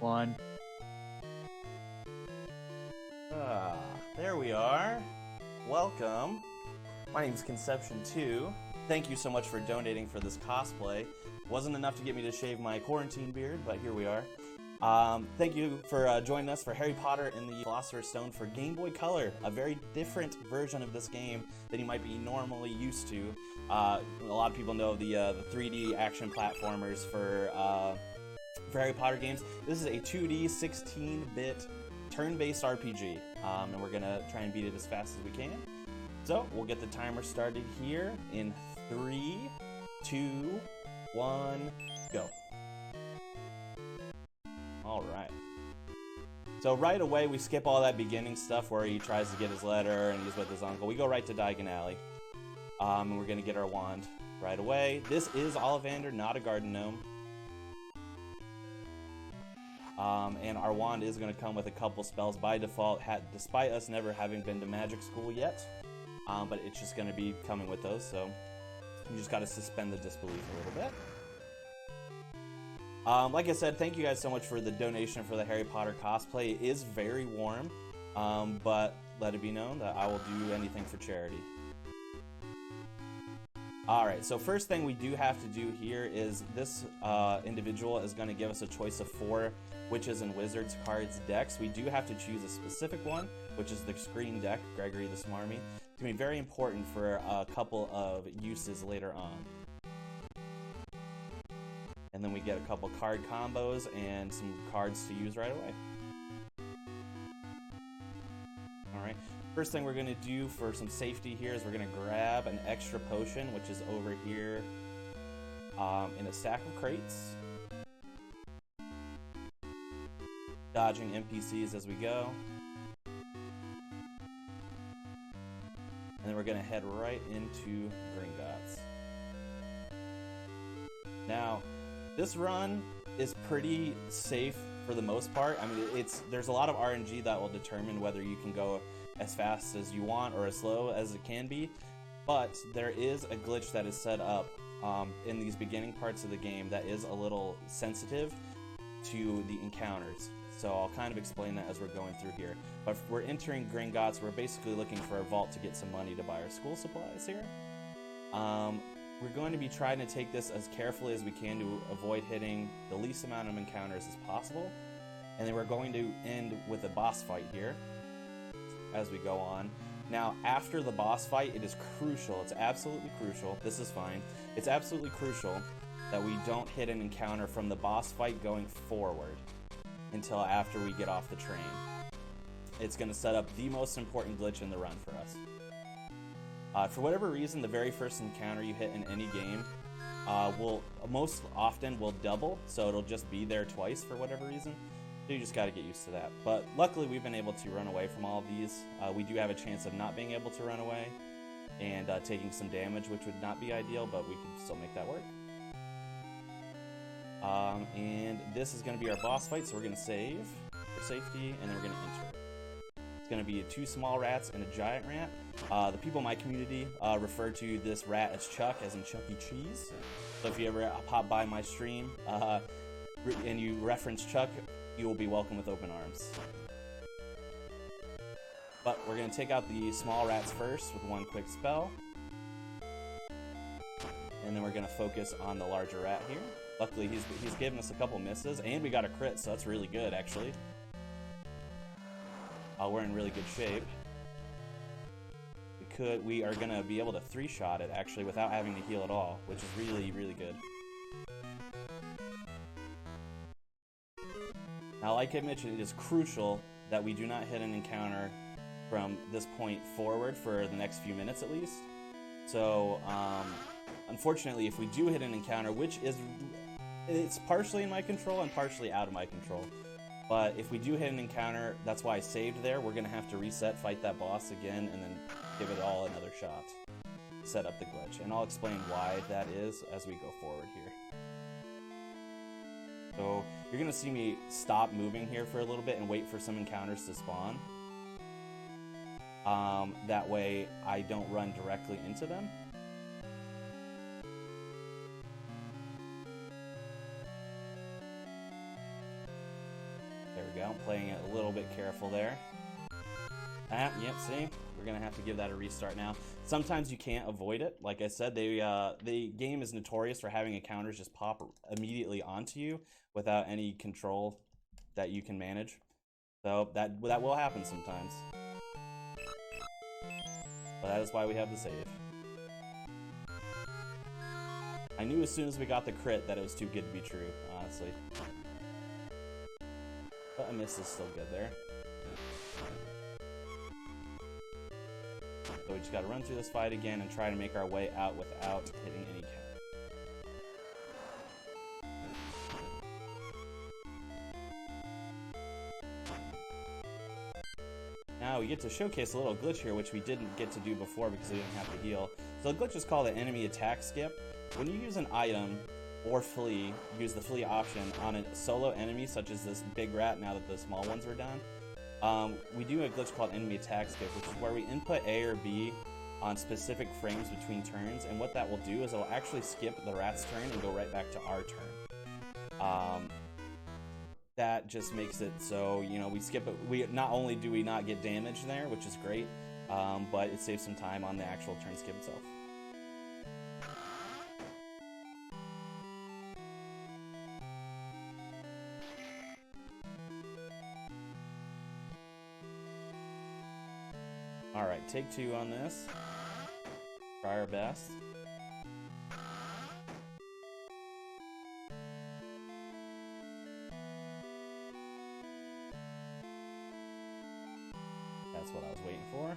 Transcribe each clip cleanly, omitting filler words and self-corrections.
One. There we are. Welcome. My name is KonceptioN2. Thank you so much for donating for this cosplay. Wasn't enough to get me to shave my quarantine beard, but here we are. Thank you for joining us for Harry Potter and the Philosopher's Stone for Game Boy Color, a very different version of this game than you might be normally used to. A lot of people know the 3D action platformers for Harry Potter games. This is a 2D 16-bit turn-based RPG, and we're gonna try and beat it as fast as we can. So we'll get the timer started here in 3, 2, 1, go. All right. So right away we skip all that beginning stuff where he tries to get his letter and he's with his uncle. We go right to Diagon Alley, and we're gonna get our wand right away. This is Ollivander, not a garden gnome. And our wand is going to come with a couple spells by default, despite us never having been to magic school yet. But it's just going to be coming with those, so you just got to suspend the disbelief a little bit. Like I said, thank you guys so much for the donation for the Harry Potter cosplay. It is very warm, but let it be known that I will do anything for charity. Alright, so first thing we do have to do here is this individual is going to give us a choice of 4 Witches and Wizards cards decks. We do have to choose a specific one, which is the Screen deck, Gregory the Smarmy. It's going to be very important for a couple of uses later on. And then we get a couple card combos and some cards to use right away. Alright. First thing we're going to do for some safety here is we're going to grab an extra potion, which is over here in a stack of crates. Dodging NPCs as we go. And then we're going to head right into Gringotts. Now, this run is pretty safe for the most part. I mean, there's a lot of RNG that will determine whether you can go as fast as you want or as slow as it can be, but there is a glitch that is set up in these beginning parts of the game that is a little sensitive to the encounters. So I'll kind of explain that as we're going through here. But if we're entering Gringotts, we're basically looking for a vault to get some money to buy our school supplies here. We're going to be trying to take this as carefully as we can to avoid hitting the least amount of encounters as possible. And then we're going to end with a boss fight here as we go on. Now, after the boss fight, it is crucial. It's absolutely crucial. This is fine. It's absolutely crucial that we don't hit an encounter from the boss fight going forward until after we get off the train. It's going to set up the most important glitch in the run for us. For whatever reason, the very first encounter you hit in any game will most often double, so it'll just be there twice for whatever reason. So you just got to get used to that. But luckily, we've been able to run away from all of these. We do have a chance of not being able to run away and taking some damage, which would not be ideal, but we can still make that work. And this is going to be our boss fight, so we're going to save for safety, and then we're going to enter. It's going to be 2 small rats and a giant rat. The people in my community refer to this rat as Chuck, as in Chuck E. Cheese. So if you ever pop by my stream and you reference Chuck, you will be welcome with open arms. But we're going to take out the small rats first with one quick spell. And then we're going to focus on the larger rat here. Luckily, he's given us a couple misses, and we got a crit, so that's really good, actually. We're in really good shape. We are going to be able to 3-shot it, actually, without having to heal at all, which is really, really good. Now, like I mentioned, it is crucial that we do not hit an encounter from this point forward for the next few minutes, at least. So, unfortunately, if we do hit an encounter, which it's partially in my control and partially out of my control. But if we do hit an encounter, that's why I saved there. We're going to have to reset, fight that boss again, and then give it all another shot. Set up the glitch. And I'll explain why that is as we go forward here. So you're going to see me stop moving here for a little bit and wait for some encounters to spawn. That way I don't run directly into them. go. Playing it a little bit careful there. Yep, see? We're gonna have to give that a restart now. Sometimes you can't avoid it. Like I said, the game is notorious for having encounters just pop immediately onto you without any control that you can manage. So that will happen sometimes. But that is why we have the save. I knew as soon as we got the crit that it was too good to be true, honestly. But a miss is still good there. So we just gotta run through this fight again and try to make our way out without hitting any counter. Now we get to showcase a little glitch here, which we didn't get to do before because we didn't have to heal. So the glitch is called an enemy attack skip. When you use an item or flee, use the flee option on a solo enemy such as this big rat now that the small ones are done. We do a glitch called enemy attack skip, which is where we input A or B on specific frames between turns, and what that will do is it will actually skip the rat's turn and go right back to our turn. That just makes it so, you know, we skip it. We not only do we not get damage there, which is great, but it saves some time on the actual turn skip itself. Alright, take two on this. Try our best. That's what I was waiting for.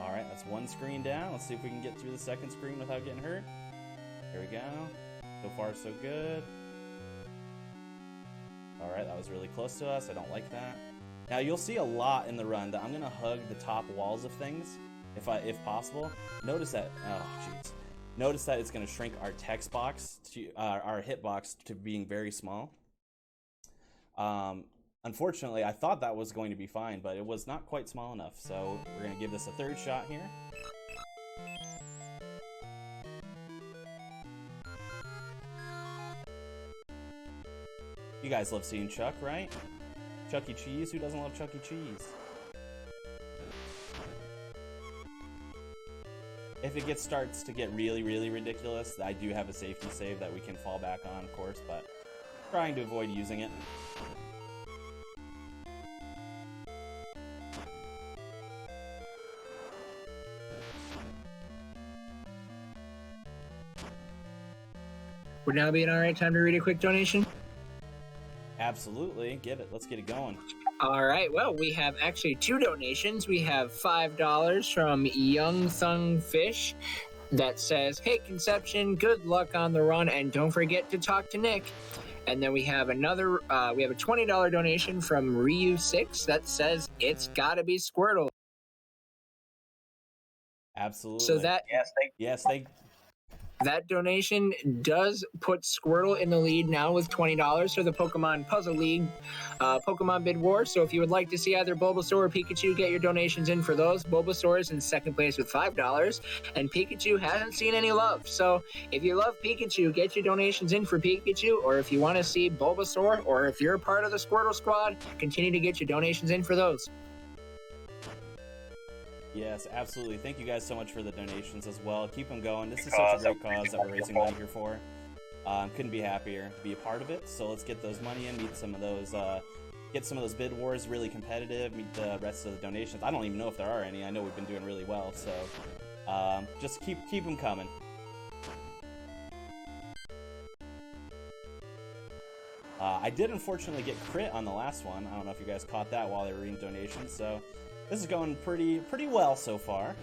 Alright, that's one screen down. Let's see if we can get through the second screen without getting hurt. Here we go. So far, so good. Alright, that was really close to us. I don't like that. Now, you'll see a lot in the run that I'm going to hug the top walls of things, if possible. Notice that, oh, jeez. Notice that it's going to shrink our text box, to, our hitbox, to being very small. Unfortunately, I thought that was going to be fine, but it was not quite small enough. So we're going to give this a third shot here. You guys love seeing Chuck, right? Chuck E. Cheese? Who doesn't love Chuck E. Cheese? If it starts to get really, really ridiculous, I do have a safety save that we can fall back on, of course, but trying to avoid using it. Would now be an alright time to read a quick donation? Absolutely. Get it. Let's get it going. All right. Well, we have actually two donations. We have $5 from Young Thung Fish that says, "Hey, Conception, good luck on the run, and don't forget to talk to Nick." And then we have another, we have a $20 donation from Ryu6 that says, "It's gotta be Squirtle." Absolutely. So that, that donation does put Squirtle in the lead now with $20 for the Pokemon Puzzle League, Pokemon Bid War. So if you would like to see either Bulbasaur or Pikachu, get your donations in for those. Bulbasaur is in second place with $5, and Pikachu hasn't seen any love. So if you love Pikachu, get your donations in for Pikachu, or if you want to see Bulbasaur, or if you're a part of the Squirtle squad, continue to get your donations in for those. Yes, absolutely. Thank you guys so much for the donations as well. Keep them going. This is such a great cause that we're raising money here for. Couldn't be happier to be a part of it. So let's get those money in, meet some of those, get some of those bid wars really competitive, meet the rest of the donations. I don't even know if there are any. I know we've been doing really well, so just keep them coming. I did unfortunately get crit on the last one. I don't know if you guys caught that while they were reading donations, so this is going pretty well so far.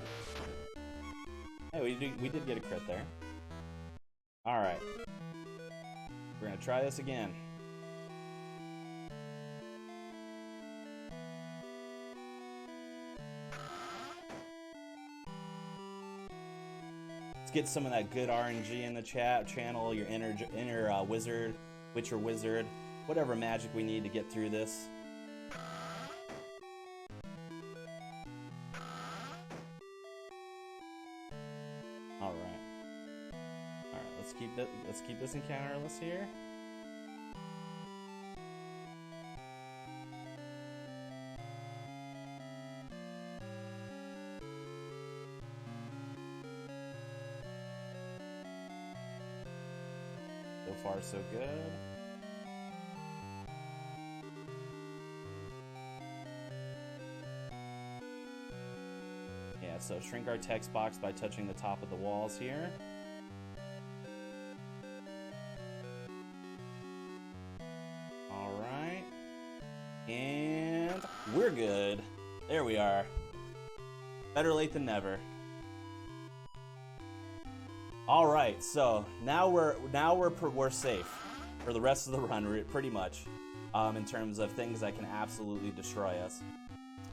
Hey, we did get a crit there. Alright. We're gonna try this again. Let's get some of that good RNG in the chat. Channel your inner wizard, witcher wizard, whatever magic we need to get through this. keep this encounterless here. So far, so good. Yeah, so shrink our text box by touching the top of the walls here. Alright. And we're good. There we are. Better late than never. Alright, so now we're safe for the rest of the run, pretty much, in terms of things that can absolutely destroy us.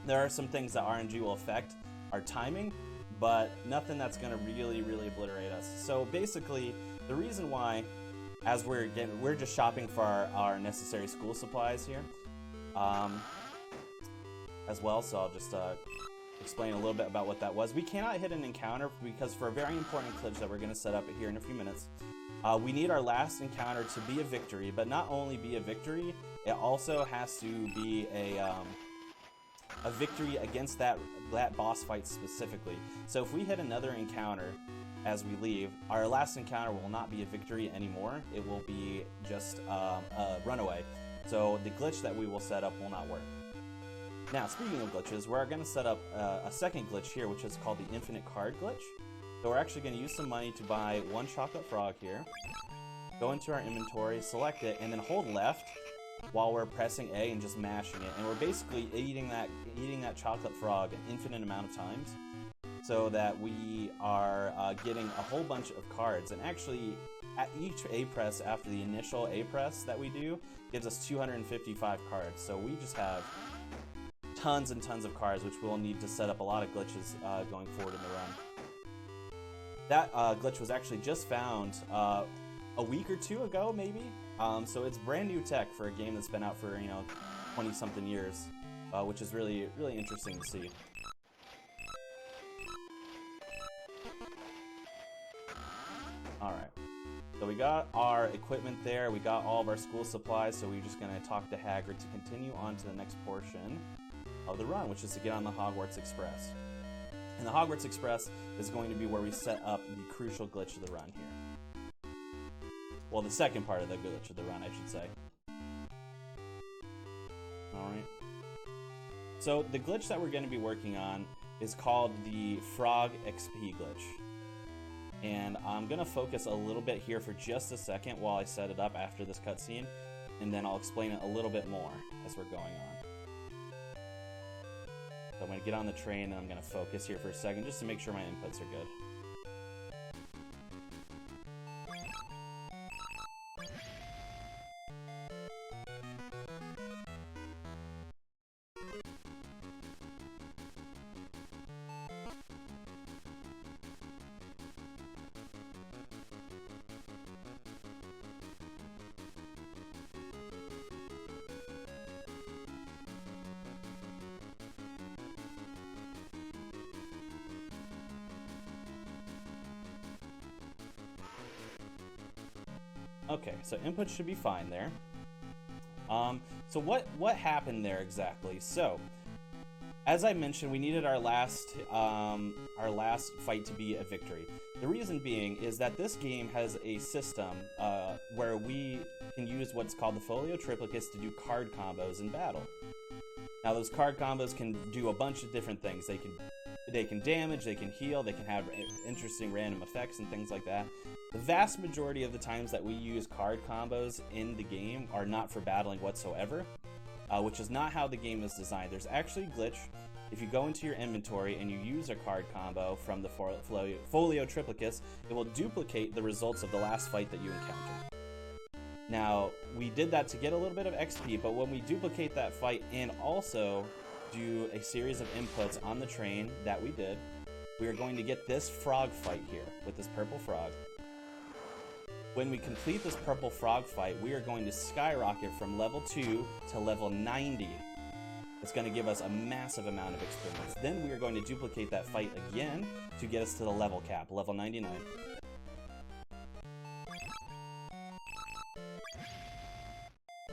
There are some things that RNG will affect our timing, but nothing that's going to really obliterate us. So basically, the reason why, as we're just shopping for our necessary school supplies here, as well. So I'll just explain a little bit about what that was. We cannot hit an encounter because for a very important glitch that we're going to set up here in a few minutes, we need our last encounter to be a victory, but not only be a victory, it also has to be a victory against that boss fight specifically. So if we hit another encounter as we leave, our last encounter will not be a victory anymore. It will be just a runaway. So the glitch that we will set up will not work. Now, speaking of glitches, we're going to set up a second glitch here, which is called the infinite card glitch. So we're actually going to use some money to buy one chocolate frog here. Go into our inventory, select it, and then hold left while we're pressing A and just mashing it. And we're basically eating that chocolate frog an infinite amount of times so that we are getting a whole bunch of cards. And actually, at each A press after the initial A press that we do gives us 255 cards. So we just have tons and tons of cards, which we'll need to set up a lot of glitches going forward in the run. That glitch was actually just found a week or two ago, maybe. So it's brand new tech for a game that's been out for 20-something years, which is really interesting to see. All right. So we got our equipment there. We got all of our school supplies. So we're just gonna talk to Hagrid to continue on to the next portion of the run, which is to get on the Hogwarts Express. And the Hogwarts Express is going to be where we set up the crucial glitch of the run here. Well, the second part of the glitch of the run, I should say. Alright. So the glitch that we're going to be working on is called the Frog XP glitch. And I'm going to focus a little bit here for just a second while I set it up after this cutscene, and then I'll explain it a little bit more as we're going on. So I'm going to get on the train and I'm going to focus here for a second just to make sure my inputs are good. Okay, so input should be fine there. So what happened there exactly? So, as I mentioned, we needed our last fight to be a victory. The reason being is that this game has a system where we can use what's called the Folio Triplicus to do card combos in battle. Now, those card combos can do a bunch of different things. They can damage, they can heal, they can have interesting random effects and things like that. The vast majority of the times that we use card combos in the game are not for battling whatsoever, which is not how the game is designed. There's actually a glitch. If you go into your inventory and you use a card combo from the Folio Triplicus, it will duplicate the results of the last fight that you encountered. Now, we did that to get a little bit of XP, but when we duplicate that fight and also do a series of inputs on the train that we did, we are going to get this frog fight here with this purple frog. When we complete this purple frog fight, we are going to skyrocket from level 2 to level 90. It's going to give us a massive amount of experience. Then we are going to duplicate that fight again to get us to the level cap, level 99.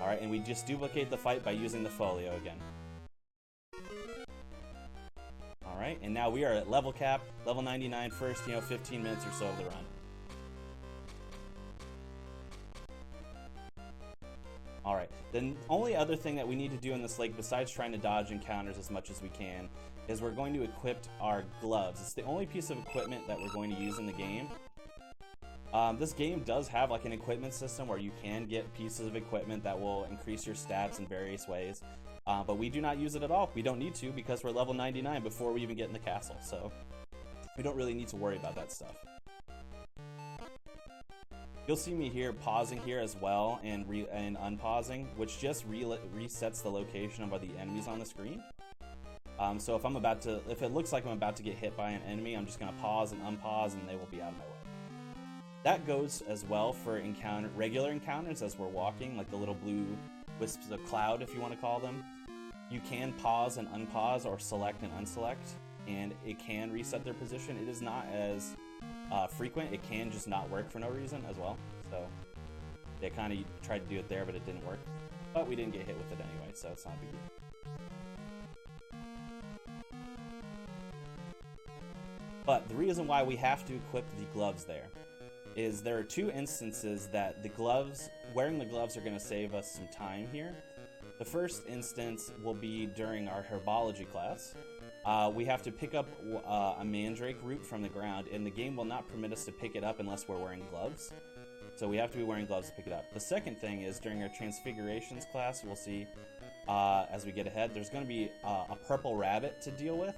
Alright, and we just duplicate the fight by using the folio again. Alright, and now we are at level cap, level 99, first, 15 minutes or so of the run. Alright, the only other thing that we need to do in this lake, besides trying to dodge encounters as much as we can, is we're going to equip our gloves. It's the only piece of equipment that we're going to use in the game. This game does have like an equipment system where you can get pieces of equipment that will increase your stats in various ways, but we do not use it at all. We don't need to because we're level 99 before we even get in the castle, so we don't really need to worry about that stuff. You'll see me here pausing here as well and unpausing, which just resets the location of the enemies on the screen. So if it looks like I'm about to get hit by an enemy, I'm just gonna pause and unpause and they will be out of my way. That goes as well for regular encounters as we're walking, like the little blue wisps of cloud, if you want to call them. You can pause and unpause or select and unselect, and it can reset their position. It is not as frequent. It can just not work for no reason as well. So they kind of tried to do it there, but it didn't work. But we didn't get hit with it anyway, so it's not a big deal. But the reason why we have to equip the gloves is there are two instances that wearing the gloves are going to save us some time here. The first instance will be during our herbology class. We have to pick up a mandrake root from the ground, and the game will not permit us to pick it up unless we're wearing gloves. So we have to be wearing gloves to pick it up. The second thing is during our transfigurations class, we'll see as we get ahead, there's going to be a purple rabbit to deal with.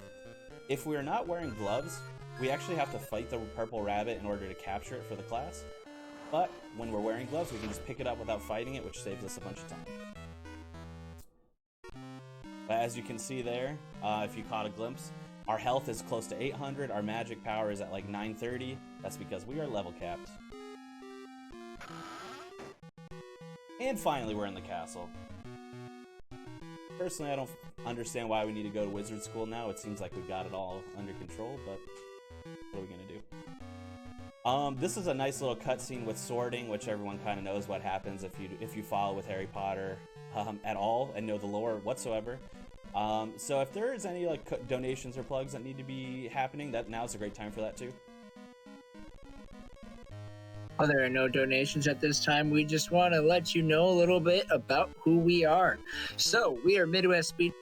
If we are not wearing gloves, we actually have to fight the purple rabbit in order to capture it for the class. But when we're wearing gloves, we can just pick it up without fighting it, which saves us a bunch of time. But as you can see there, if you caught a glimpse, our health is close to 800, our magic power is at like 930. That's because we are level capped. And finally, we're in the castle. Personally, I don't understand why we need to go to wizard school now. It seems like we've got it all under control, but what are we gonna do? This is a nice little cutscene with sorting, which everyone kind of knows what happens if you follow with Harry Potter at all and know the lore whatsoever. So if there is any like donations or plugs that need to be happening, now's a great time for that too. Well, there are no donations at this time. We just want to let you know a little bit about who we are. So we are Midwest Speed.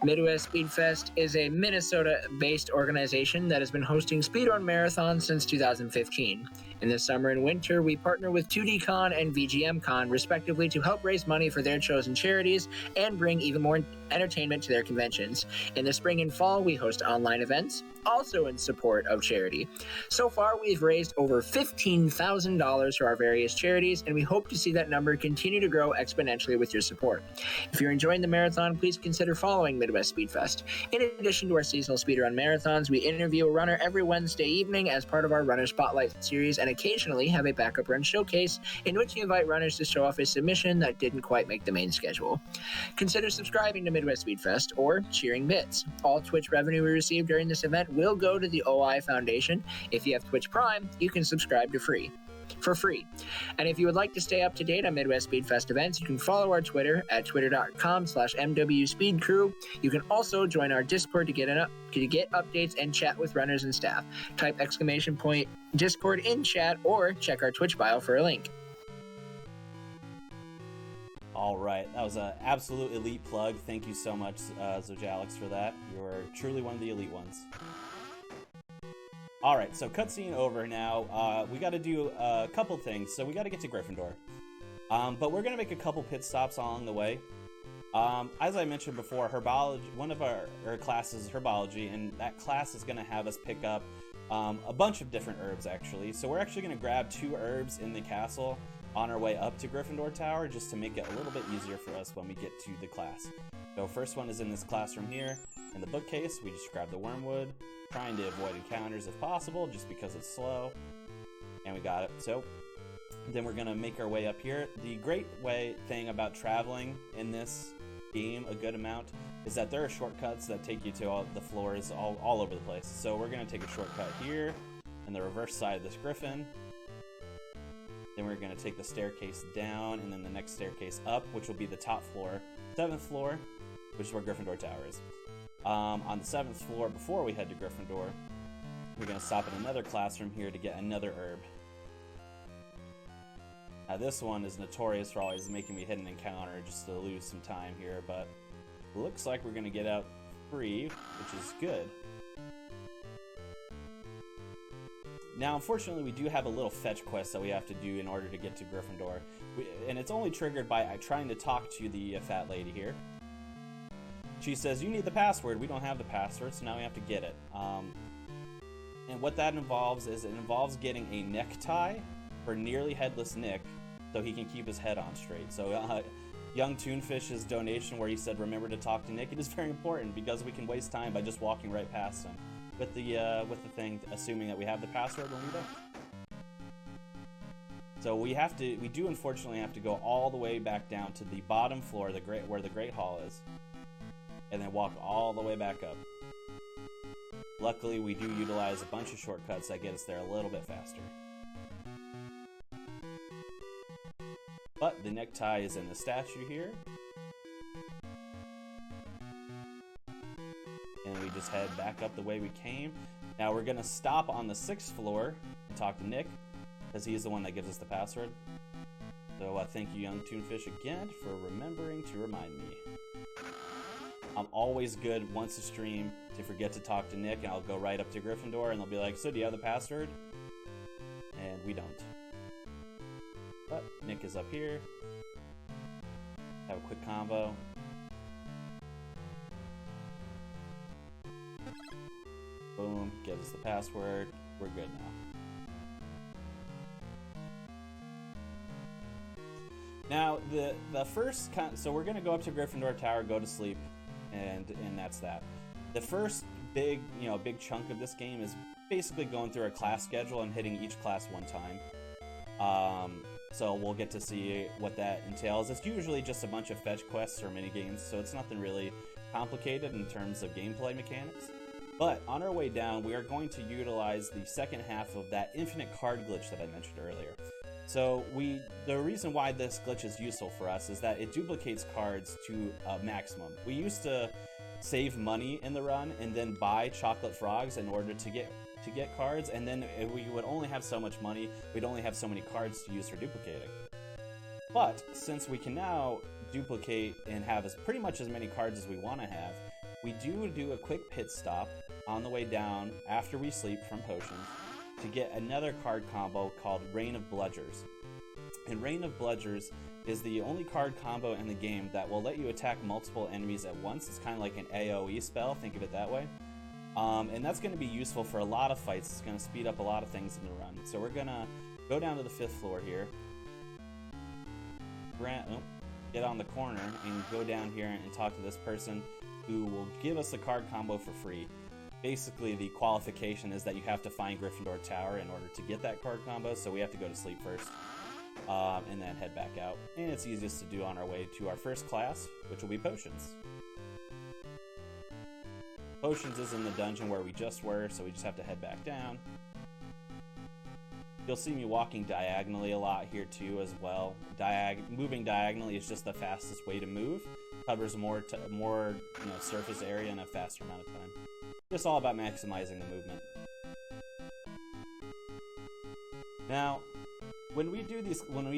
Midwest Speed Fest is a Minnesota-based organization that has been hosting speedrun marathons since 2015. In the summer and winter, we partner with 2DCon and VGMCon, respectively, to help raise money for their chosen charities and bring even more entertainment to their conventions. In the spring and fall, we host online events, also in support of charity. So far, we've raised over $15,000 for our various charities, and we hope to see that number continue to grow exponentially with your support. If you're enjoying the marathon, please consider following Midwest Speed Fest. In addition to our seasonal speedrun marathons, we interview a runner every Wednesday evening as part of our Runner Spotlight series, and occasionally have a backup run showcase in which we invite runners to show off a submission that didn't quite make the main schedule. Consider subscribing to Midwest Speed Fest or cheering bits. All Twitch revenue we receive during this event will go to the OI Foundation. If you have Twitch Prime, you can subscribe for free. And if you would like to stay up to date on Midwest Speed Fest events, you can follow our Twitter at twitter.com/MWSpeedCrew. You can also join our Discord to get updates and chat with runners and staff. Type !Discord in chat or check our Twitch bio for a link. All right, that was an absolute elite plug. Thank you so much, Zojalix, for that. You're truly one of the elite ones. All right, so cutscene over now. We got to do a couple things. So we got to get to Gryffindor, but we're gonna make a couple pit stops along the way. As I mentioned before, herbology. One of our classes is herbology, and that class is gonna have us pick up a bunch of different herbs actually. So we're actually gonna grab 2 herbs in the castle on our way up to Gryffindor Tower, just to make it a little bit easier for us when we get to the class. So first one is in this classroom here in the bookcase. We just grab the wormwood, trying to avoid encounters if possible, just because it's slow, and we got it. So then we're gonna make our way up here. The great thing about traveling in this game a good amount is that there are shortcuts that take you to all the floors all over the place. So we're gonna take a shortcut here in the reverse side of this griffin. Then we're going to take the staircase down, and then the next staircase up, which will be the top floor, 7th floor, which is where Gryffindor Tower is. On the 7th floor, before we head to Gryffindor, we're going to stop in another classroom here to get another herb. Now this one is notorious for always making me hit an encounter just to lose some time here, but it looks like we're going to get out free, which is good. Now, unfortunately, we do have a little fetch quest that we have to do in order to get to Gryffindor. And it's only triggered by trying to talk to the fat lady here. She says, you need the password. We don't have the password, so now we have to get it. And what that involves is it involves getting a necktie for nearly headless Nick so he can keep his head on straight. So young Toonfish's donation where he said, remember to talk to Nick, it is very important because we can waste time by just walking right past him. With the thing, assuming that we have the password when we don't. So we do unfortunately have to go all the way back down to the bottom floor, where the Great Hall is, and then walk all the way back up. Luckily, we do utilize a bunch of shortcuts that get us there a little bit faster. But the necktie is in the statue here. And we just head back up the way we came. Now we're gonna stop on the 6th floor and talk to Nick, because he's the one that gives us the password. So thank you, young Toonfish, again for remembering to remind me. I'm always good once a stream to forget to talk to Nick, and I'll go right up to Gryffindor and they'll be like, so do you have the password? And we don't. But Nick is up here. Have a quick combo. Boom, gives us the password. We're good now. Now, the first so we're gonna go up to Gryffindor Tower, go to sleep, and that's that. The first big chunk of this game is basically going through a class schedule and hitting each class one time. So we'll get to see what that entails. It's usually just a bunch of fetch quests or mini games, so it's nothing really complicated in terms of gameplay mechanics. But on our way down, we are going to utilize the second half of that infinite card glitch that I mentioned earlier. So the reason why this glitch is useful for us is that it duplicates cards to a maximum. We used to save money in the run and then buy chocolate frogs in order to get cards, and then we would only have so much money, we'd only have so many cards to use for duplicating. But since we can now duplicate and have pretty much as many cards as we want to have, we do a quick pit stop on the way down after we sleep from potions to get another card combo called Rain of Bludgers. And Rain of Bludgers is the only card combo in the game that will let you attack multiple enemies at once. It's kind of like an AoE spell, think of it that way. And that's going to be useful for a lot of fights. It's going to speed up a lot of things in the run. So we're going to go down to the 5th floor here. Get on the corner and go down here and talk to this person who will give us the card combo for free. Basically, the qualification is that you have to find Gryffindor Tower in order to get that card combo, so we have to go to sleep first, and then head back out. And it's easiest to do on our way to our first class, which will be Potions. Potions is in the dungeon where we just were, so we just have to head back down. You'll see me walking diagonally a lot here too as well. Moving diagonally is just the fastest way to move. Covers more surface area in a faster amount of time. Just all about maximizing the movement. Now, when we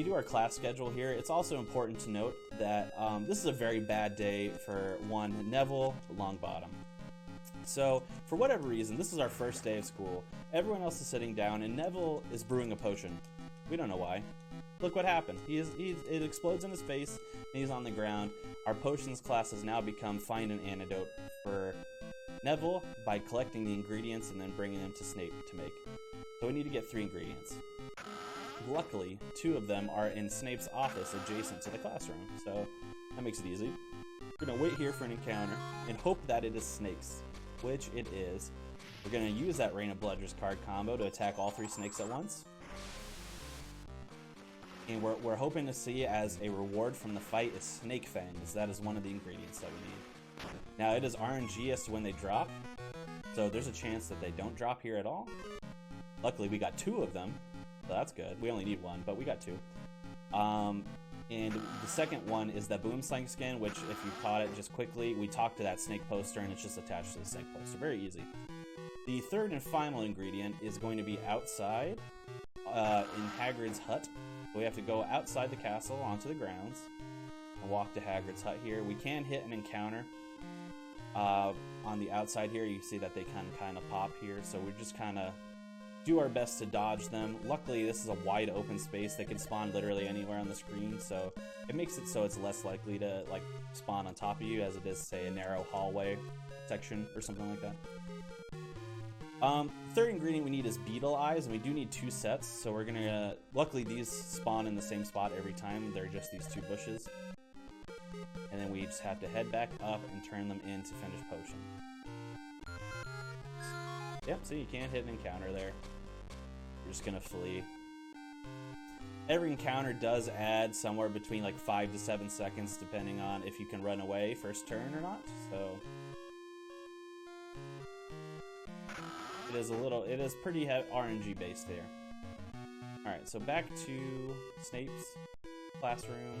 do our class schedule here, it's also important to note that this is a very bad day for one Neville Longbottom. So, for whatever reason, this is our first day of school. Everyone else is sitting down, and Neville is brewing a potion. We don't know why. Look what happened. It explodes in his face, and he's on the ground. Our potions class has now become find an antidote for Neville by collecting the ingredients and then bringing them to Snape to make. So we need to get 3 ingredients. Luckily, 2 of them are in Snape's office adjacent to the classroom, so that makes it easy. We're going to wait here for an encounter and hope that it is snakes, which it is. We're going to use that Rain of Bludgers card combo to attack all 3 snakes at once. And we're hoping to see as a reward from the fight is Snake Fangs. That is one of the ingredients that we need. Now it is RNG as to when they drop, so there's a chance that they don't drop here at all. Luckily we got 2 of them, So that's good. We only need one, but we got 2. And the second one is the Boomslang skin, which if you caught it just quickly, we talked to that snake poster and it's just attached to the snake poster. Very easy. The third and final ingredient is going to be outside in Hagrid's hut. So we have to go outside the castle onto the grounds and walk to Hagrid's hut here. We can hit an encounter on the outside here. You see that they can kind of pop here. So we just kind of do our best to dodge them. Luckily, this is a wide open space that can spawn literally anywhere on the screen, so it makes it so it's less likely to like spawn on top of you as it is, say, a narrow hallway section or something like that. Third ingredient we need is beetle eyes, and we do need 2 sets, so we're gonna, luckily these spawn in the same spot every time. They're just these 2 bushes. And then we just have to head back up and turn them in to finish potion. Yep, so you can't hit an encounter there. We're just gonna flee. Every encounter does add somewhere between like 5 to 7 seconds, depending on if you can run away first turn or not. So it is pretty RNG based there. All right, so back to Snape's classroom.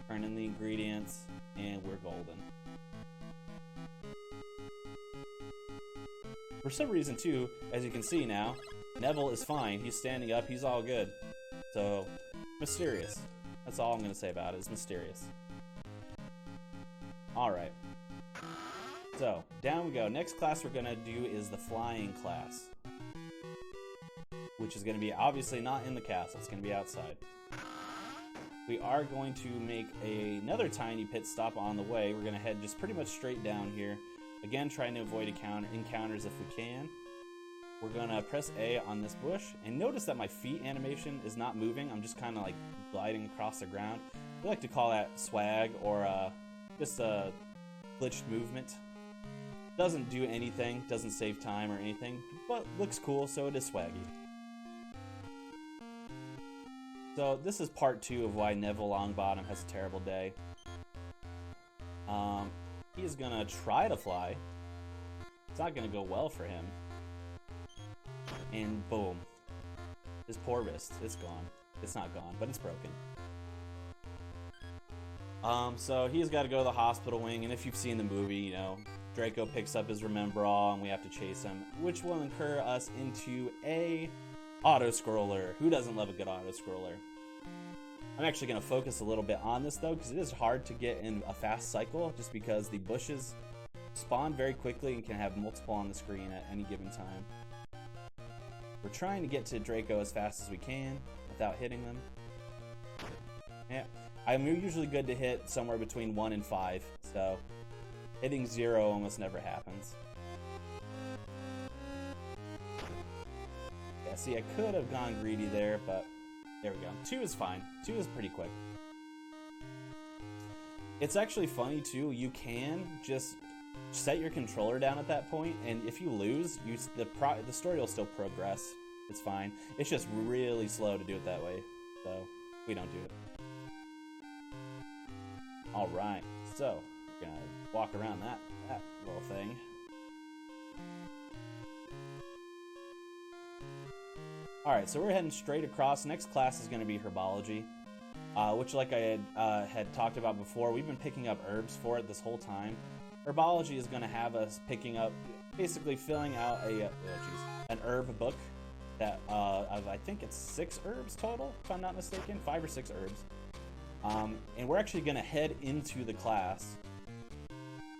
Turn in the ingredients, and we're golden. For some reason, too, as you can see now, Neville is fine. He's standing up. He's all good. So, mysterious. That's all I'm going to say about it. It's mysterious. Alright. So, down we go. Next class we're going to do is the flying class, which is going to be obviously not in the castle. It's going to be outside. We are going to make another tiny pit stop on the way. We're going to head just pretty much straight down here. Again, trying to avoid encounters if we can. We're going to press A on this bush, and notice that my feet animation is not moving. I'm just kind of like gliding across the ground. We like to call that swag, or just a glitched movement. Doesn't do anything, doesn't save time or anything, but looks cool, so it is swaggy. So this is part 2 of why Neville Longbottom has a terrible day. He's gonna try to fly. It's not gonna go well for him. And boom. His poor wrist, it's gone. It's not gone, but it's broken. So he's got to go to the hospital wing, and if you've seen the movie, you know, Draco picks up his Remember All, and we have to chase him, which will incur us into a auto-scroller. Who doesn't love a good auto-scroller? I'm actually going to focus a little bit on this, though, because it is hard to get in a fast cycle, just because the bushes spawn very quickly and can have multiple on the screen at any given time. We're trying to get to Draco as fast as we can without hitting them. Yeah, I'm usually good to hit somewhere between 1 and 5, so hitting 0 almost never happens. Yeah, see, I could have gone greedy there, but there we go. 2 is fine. 2 is pretty quick. It's actually funny, too. You can just set your controller down at that point, and if you lose, the story will still progress. It's fine. It's just really slow to do it that way, so we don't do it. Alright, so we're gonna walk around that little thing. Alright, so we're heading straight across. Next class is going to be Herbology, which, like I had talked about before, we've been picking up herbs for it this whole time. Herbology is going to have us picking up, basically filling out an herb book that of, I think it's 6 herbs total, if I'm not mistaken, 5 or 6 herbs. And we're actually going to head into the class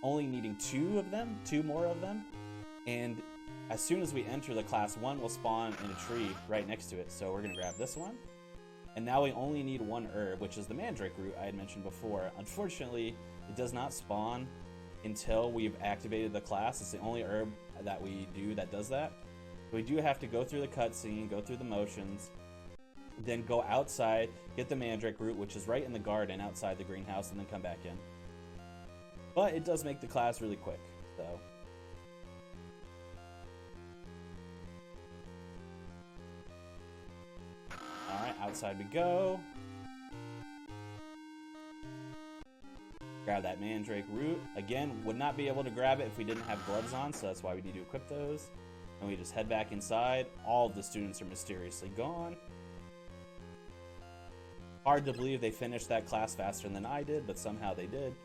only needing 2 more of them, and as soon as we enter the class, 1 will spawn in a tree right next to it. So we're going to grab this one, and now we only need 1 herb, which is the mandrake root I had mentioned before. Unfortunately, it does not spawn until we've activated the class. It's the only herb that we do that does that. We do have to go through the cutscene, go through the motions, then go outside, get the mandrake root, which is right in the garden outside the greenhouse, and then come back in. But it does make the class really quick, so. Alright, outside we go. Grab that mandrake root. Again, would not be able to grab it if we didn't have gloves on, so that's why we need to equip those. And we just head back inside. All of the students are mysteriously gone. Hard to believe they finished that class faster than I did, but somehow they did.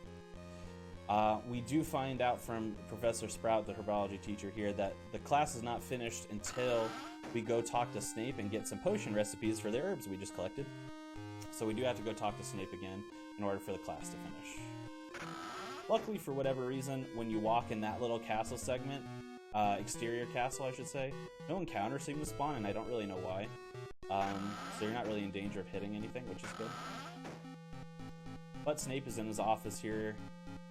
We do find out from Professor Sprout, the herbology teacher here, that the class is not finished until we go talk to Snape and get some potion recipes for the herbs we just collected. So we do have to go talk to Snape again in order for the class to finish. Luckily, for whatever reason, when you walk in that little castle segment, exterior castle I should say, no encounters seem to spawn, and I don't really know why. So you're not really in danger of hitting anything, which is good. But Snape is in his office here.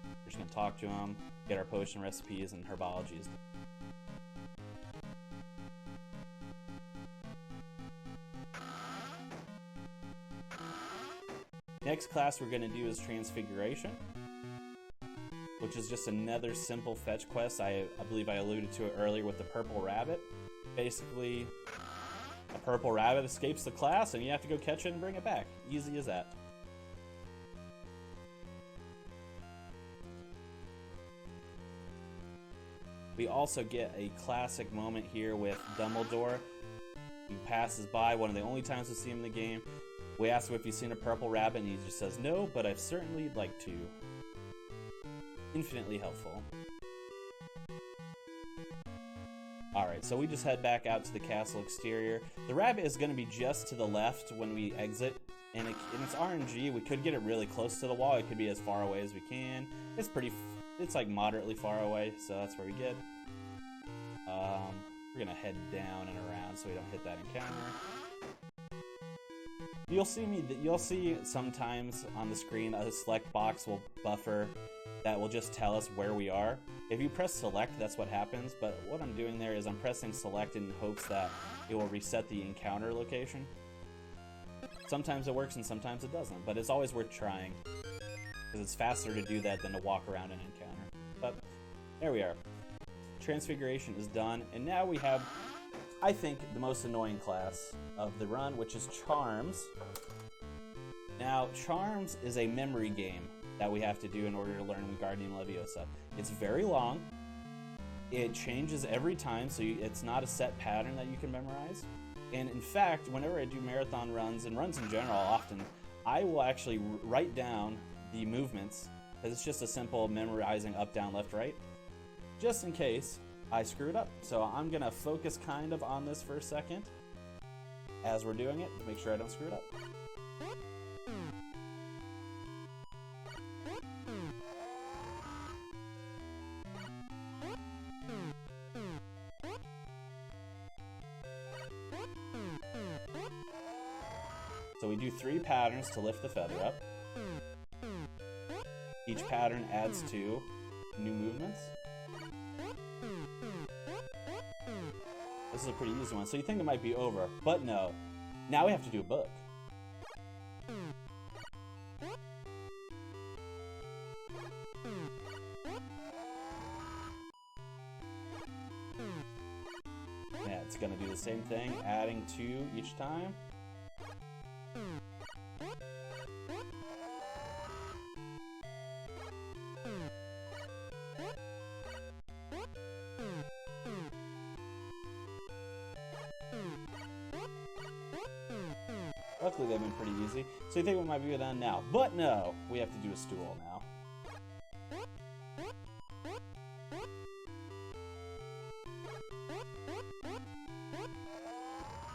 We're just going to talk to him, get our potion recipes and herbologies. Next class we're going to do is Transfiguration, which is just another simple fetch quest. I believe I alluded to it earlier with the purple rabbit. Basically, a purple rabbit escapes the class and you have to go catch it and bring it back. Easy as that. We also get a classic moment here with Dumbledore. He passes by, one of the only times we see him in the game. We ask him if he's seen a purple rabbit, and he just says, no, but I've certainly like to. Infinitely helpful. Alright, so we just head back out to the castle exterior. The rabbit is going to be just to the left when we exit, and it's RNG. We could get it really close to the wall. It could be as far away as we can. It's like moderately far away, so that's where we get. We're going to head down and around so we don't hit that encounter. You'll see sometimes on the screen a select box will buffer that will just tell us where we are. If you press select, that's what happens, but what I'm doing there is I'm pressing select in hopes that it will reset the encounter location. Sometimes it works and sometimes it doesn't, but it's always worth trying, because it's faster to do that than to walk around an encounter. But there we are. Transfiguration is done, and now we have, I think, the most annoying class of the run, which is Charms. Now, Charms is a memory game that we have to do in order to learn Wingardium Leviosa. It's very long. It changes every time, so it's not a set pattern that you can memorize. And in fact, whenever I do marathon runs, and runs in general often, I will actually write down the movements, because it's just a simple memorizing up, down, left, right, just in case I screw it up. So I'm going to focus kind of on this for a second as we're doing it to make sure I don't screw it up. So we do 3 patterns to lift the feather up. Each pattern adds 2 new movements. This is a pretty easy one, so you think it might be over, but no. Now we have to do a book. Yeah, it's gonna do the same thing, adding 2 each time. Luckily, they've been pretty easy. So you think we might be done now. But no! We have to do a stool now.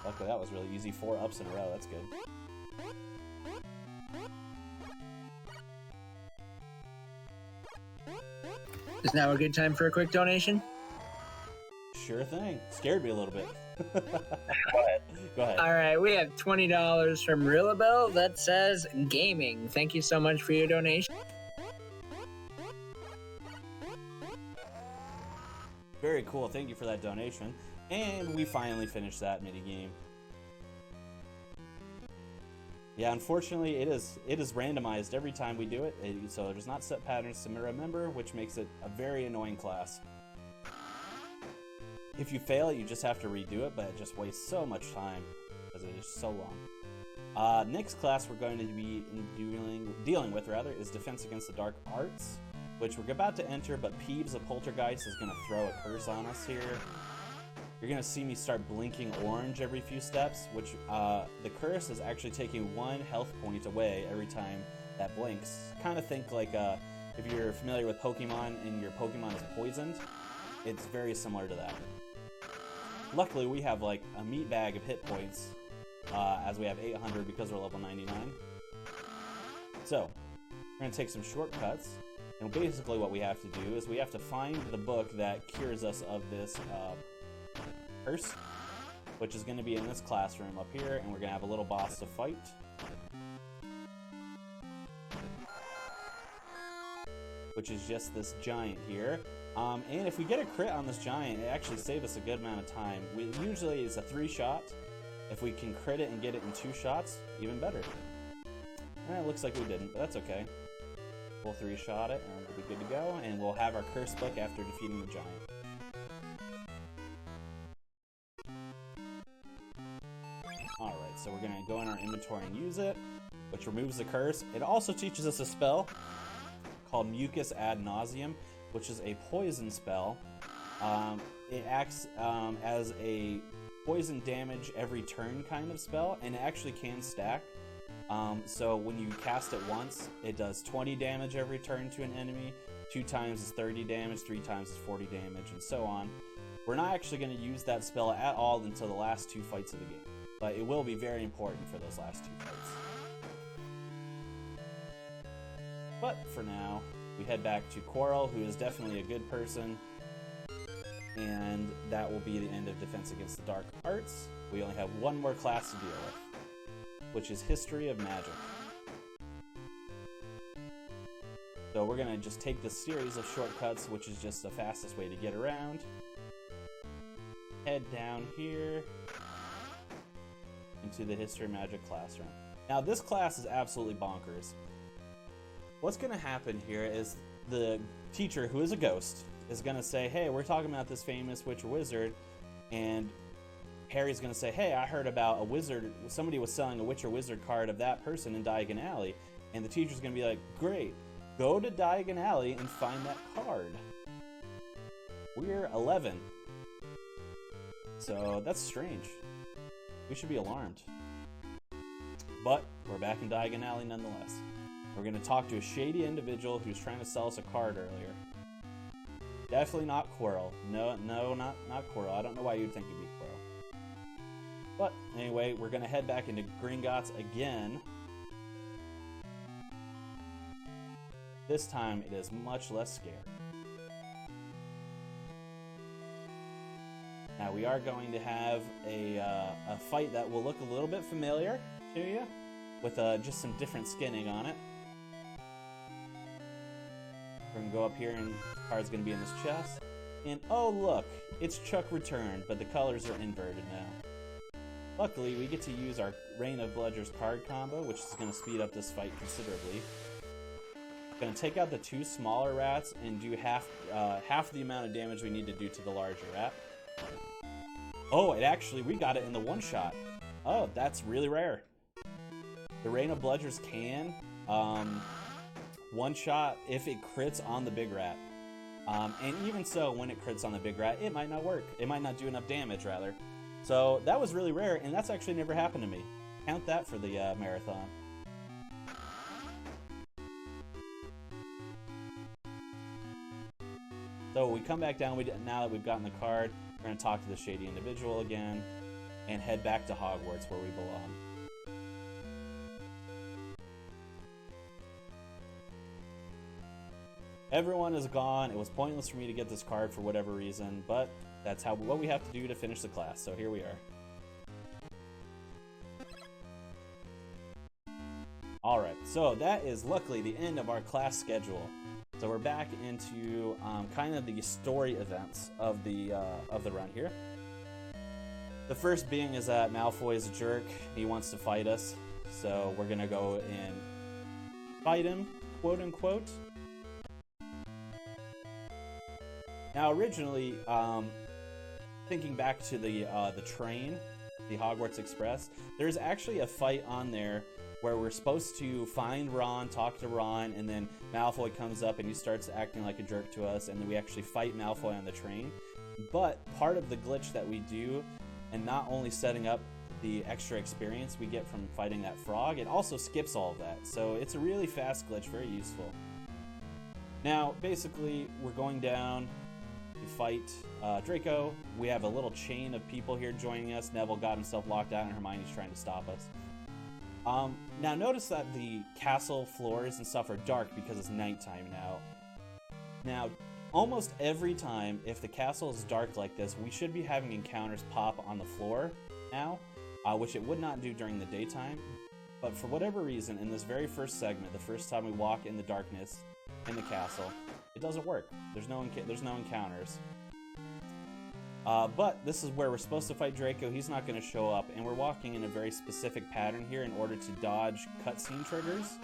Luckily, that was really easy. 4 ups in a row. That's good. Is now a good time for a quick donation? Sure thing. Scared me a little bit. Go ahead. All right, we have $20 from Rilabelle that says gaming. Thank you so much for your donation. Very cool. Thank you for that donation. And we finally finished that minigame. Yeah, unfortunately, it is randomized every time we do it, so there's not set patterns to remember, which makes it a very annoying class. If you fail it, you just have to redo it, but it just wastes so much time, because it is so long. Next class we're going to be dealing with is Defense Against the Dark Arts, which we're about to enter, but Peeves the Poltergeist is going to throw a curse on us here. You're going to see me start blinking orange every few steps, which the curse is actually taking 1 health point away every time that blinks. Kind of think like if you're familiar with Pokemon and your Pokemon is poisoned, it's very similar to that. Luckily, we have like a meat bag of hit points, as we have 800 because we're level 99. So, we're going to take some shortcuts, and basically what we have to do is we have to find the book that cures us of this curse, which is going to be in this classroom up here, and we're going to have a little boss to fight. Which is just this giant here. And if we get a crit on this giant, it actually saves us a good amount of time. Usually it's a 3-shot. If we can crit it and get it in 2 shots, even better. And it looks like we didn't, but that's okay. We'll 3-shot it, and we'll be good to go, and we'll have our curse book after defeating the giant. Alright, so we're going to go in our inventory and use it, which removes the curse. It also teaches us a spell called Mucus Ad Nauseam, which is a poison spell. It acts as a poison damage every turn kind of spell, and it actually can stack. So when you cast it once, it does 20 damage every turn to an enemy, 2 times is 30 damage, 3 times is 40 damage, and so on. We're not actually going to use that spell at all until the last 2 fights of the game, but it will be very important for those last 2 fights. But for now, we head back to Quarrel, who is definitely a good person, and that will be the end of Defense Against the Dark Arts. We only have 1 more class to deal with, which is History of Magic. So we're going to just take this series of shortcuts, which is just the fastest way to get around. Head down here into the History of Magic classroom. Now this class is absolutely bonkers. What's going to happen here is the teacher, who is a ghost, is going to say, hey, we're talking about this famous witch or wizard, and Harry's going to say, hey, I heard about a wizard, somebody was selling a witch or wizard card of that person in Diagon Alley, and the teacher's going to be like, great, go to Diagon Alley and find that card. We're 11. So that's strange. We should be alarmed. But we're back in Diagon Alley nonetheless. We're going to talk to a shady individual who's trying to sell us a card earlier. Definitely not Quarrel. No, not Quarrel. I don't know why you'd think it'd be Quarrel. But anyway, we're going to head back into Gringotts again. This time it is much less scary. Now we are going to have a fight that will look a little bit familiar to you, with just some different skinning on it. We're going to go up here, and the card's going to be in this chest. And oh look, it's Chuck returned, but the colors are inverted now. Luckily, we get to use our Reign of Bludger's card combo, which is going to speed up this fight considerably. Going to take out the 2 smaller rats and do half the amount of damage we need to do to the larger rat. Oh, we got it in the 1-shot. Oh, that's really rare. The Reign of Bludgers can 1-shot if it crits on the big rat. And even so, when it crits on the big rat, it might not work. It might not do enough damage, rather. So that was really rare, and that's actually never happened to me. Count that for the marathon. So we come back down, now that we've gotten the card, we're going to talk to the shady individual again, and head back to Hogwarts where we belong. Everyone is gone. It was pointless for me to get this card for whatever reason, but that's what we have to do to finish the class, so here we are. Alright, so that is luckily the end of our class schedule. So we're back into kind of the story events of the run here. The first being is that Malfoy is a jerk. He wants to fight us, so we're gonna go and fight him, quote unquote. Now, originally, thinking back to the train, the Hogwarts Express, there's actually a fight on there where we're supposed to find Ron, talk to Ron, and then Malfoy comes up and he starts acting like a jerk to us, and then we actually fight Malfoy on the train. But part of the glitch that we do, and not only setting up the extra experience we get from fighting that frog, it also skips all of that. So it's a really fast glitch, very useful. Now, basically, we're going down to fight Draco. We have a little chain of people here joining us. Neville got himself locked out, and Hermione's trying to stop us. Now, notice that the castle floors and stuff are dark because it's nighttime now. Now, almost every time, if the castle is dark like this, we should be having encounters pop on the floor now, which it would not do during the daytime. But for whatever reason, in this very first segment, the first time we walk in the darkness in the castle, it doesn't work. There's no encounters. But this is where we're supposed to fight Draco. He's not going to show up, and we're walking in a very specific pattern here in order to dodge cutscene triggers,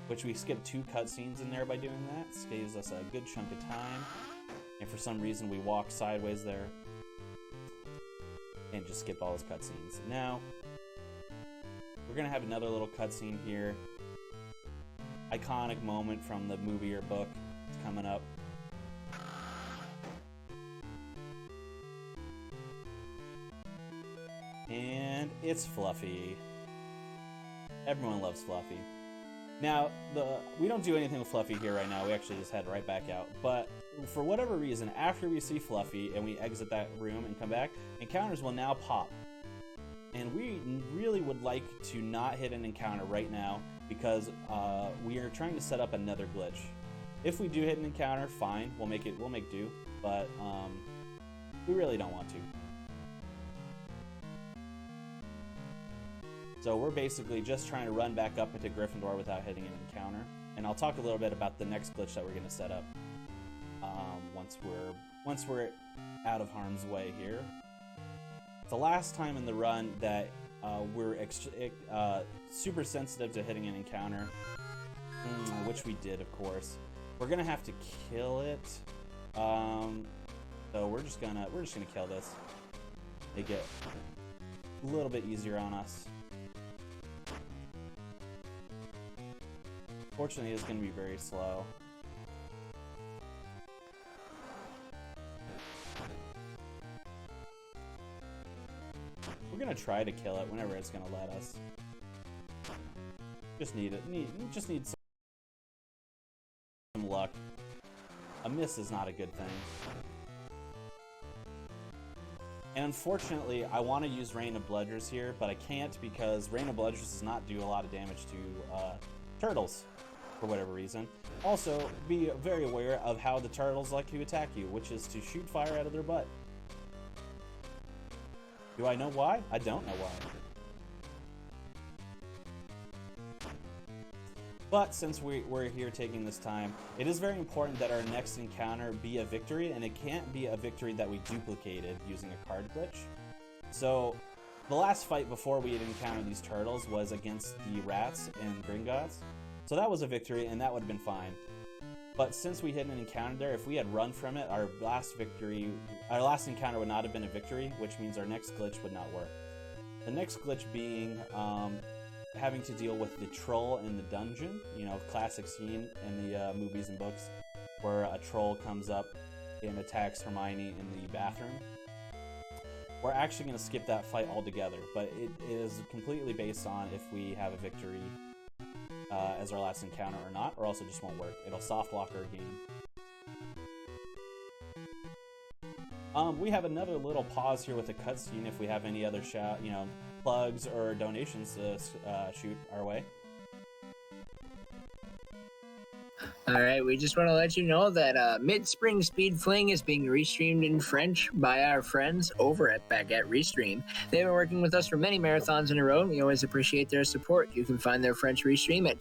which we skipped 2 cutscenes in there by doing that. Saves us a good chunk of time, and for some reason we walk sideways there and just skip all those cutscenes. Now, we're going to have another little cutscene here. Iconic moment from the movie or book is coming up. And it's Fluffy. Everyone loves Fluffy. Now, we don't do anything with Fluffy here right now. We actually just head right back out. But for whatever reason, after we see Fluffy and we exit that room and come back, encounters will now pop. And we really would like to not hit an encounter right now because we are trying to set up another glitch. If we do hit an encounter, fine, we'll make do. But we really don't want to. So we're basically just trying to run back up into Gryffindor without hitting an encounter. And I'll talk a little bit about the next glitch that we're going to set up once we're out of harm's way here. It's the last time in the run that we're super sensitive to hitting an encounter, which we did, of course. We're gonna have to kill it. So we're just gonna kill this. Make it a little bit easier on us. Fortunately, it's going to be very slow. We're going to try to kill it whenever it's going to let us. Just need some luck. A miss is not a good thing. And unfortunately, I want to use Rain of Bludgers here, but I can't because Rain of Bludgers does not do a lot of damage to turtles. For whatever reason. Also, be very aware of how the turtles like to attack you, which is to shoot fire out of their butt. Do I know why? I don't know why. But since we're here taking this time, it is very important that our next encounter be a victory, and it can't be a victory that we duplicated using a card glitch. So, the last fight before we had encountered these turtles was against the rats and Gringotts. So that was a victory, and that would have been fine. But since we hit an encounter there, if we had run from it, our last encounter would not have been a victory, which means our next glitch would not work. The next glitch being having to deal with the troll in the dungeon. You know, classic scene in the movies and books where a troll comes up and attacks Hermione in the bathroom. We're actually going to skip that fight altogether, but it is completely based on if we have a victory as our last encounter or not, or else it just won't work. It'll soft lock our game. We have another little pause here with a cutscene if we have any other plugs or donations to shoot our way. All right, we just want to let you know that Mid-Spring Speed Fling is being restreamed in French by our friends over at Baguette Restream. They've been working with us for many marathons in a row, and we always appreciate their support. You can find their French restream at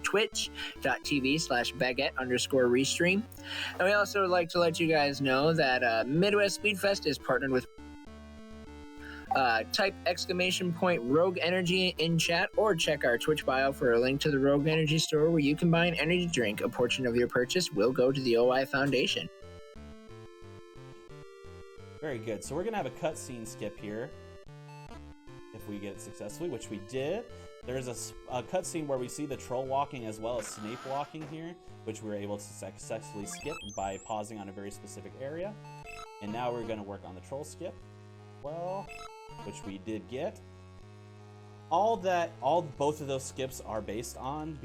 twitch.tv/baguette_restream. And we also would like to let you guys know that Midwest Speedfest is partnered with type !Rogue Energy in chat, or check our Twitch bio for a link to the Rogue Energy store where you can buy an energy drink. A portion of your purchase will go to the OI Foundation. Very good. So we're going to have a cutscene skip here. we get it successfully, which we did. There's a cutscene where we see the troll walking as well as Snape walking here, which we were able to successfully skip by pausing on a very specific area. And now we're going to work on the troll skip, well, which we did get. Both of those skips are based on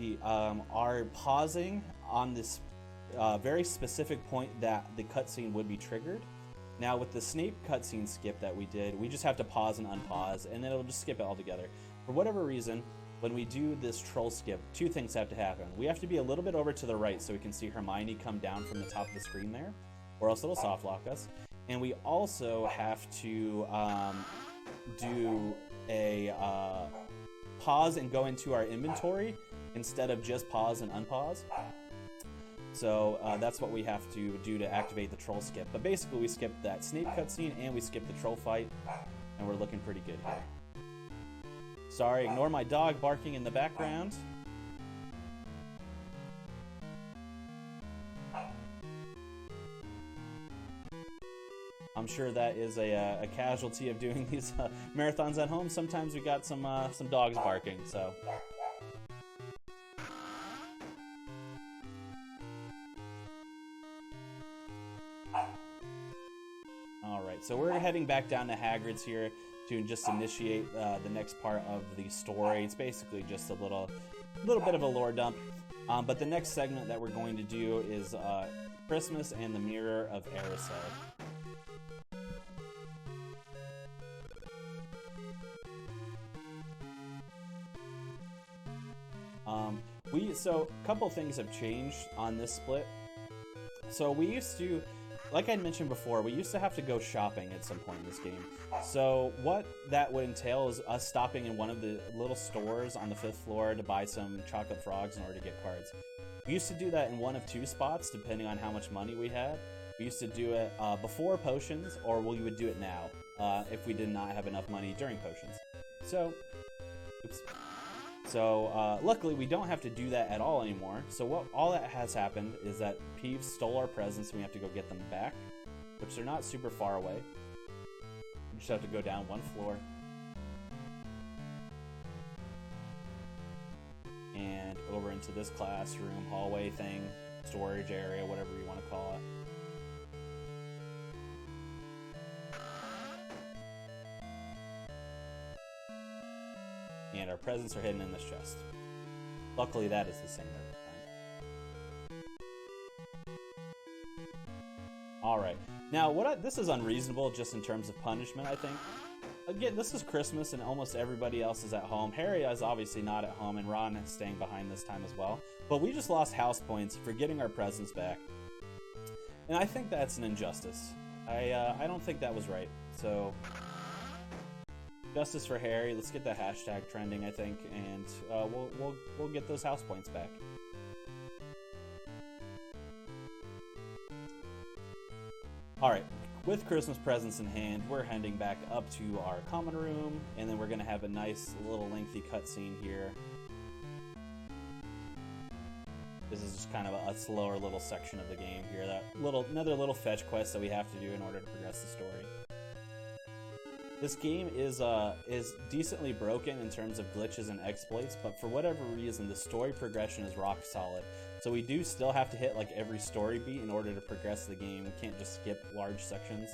are pausing on this very specific point that the cutscene would be triggered. Now with the Snape cutscene skip that we did, we just have to pause and unpause, and then it'll just skip it all together. For whatever reason, when we do this troll skip, two things have to happen. We have to be a little bit over to the right so we can see Hermione come down from the top of the screen there, or else it'll soft lock us. And we also have to do a pause and go into our inventory instead of just pause and unpause. So that's what we have to do to activate the troll skip. But basically we skipped that Snape cutscene and we skipped the troll fight, and we're looking pretty good here. Sorry, ignore my dog barking in the background. I'm sure that is a casualty of doing these marathons at home. Sometimes we got some dogs barking, so. All right, so we're heading back down to Hagrid's here to just initiate the next part of the story. It's basically just a little bit of a lore dump. But the next segment that we're going to do is Christmas and the Mirror of Erised. So a couple things have changed on this split. So we used to, like I mentioned before, we used to have to go shopping at some point in this game. So what that would entail is us stopping in one of the little stores on the 5th floor to buy some chocolate frogs in order to get cards. We used to do that in one of two spots, depending on how much money we had. We used to do it before potions, or we would do it now if we did not have enough money during potions. So, oops. So luckily we don't have to do that at all anymore. So all that has happened is that Peeves stole our presents and we have to go get them back, which they're not super far away. We just have to go down one floor. And over into this classroom, hallway thing, storage area, whatever you want to call it. And our presents are hidden in this chest. Luckily, that is the same every time. Alright, now this is unreasonable just in terms of punishment, I think. Again, this is Christmas and almost everybody else is at home. Harry is obviously not at home, and Ron is staying behind this time as well. But we just lost house points for getting our presents back. And I think that's an injustice. I don't think that was right. So, justice for Harry. Let's get the hashtag trending, I think, and we'll get those house points back. All right, with Christmas presents in hand, we're heading back up to our common room, and then we're gonna have a nice little lengthy cutscene here. This is just kind of a slower little section of the game here. Another little fetch quest that we have to do in order to progress the story. This game is decently broken in terms of glitches and exploits, but for whatever reason, the story progression is rock solid. So we do still have to hit like every story beat in order to progress the game. We can't just skip large sections.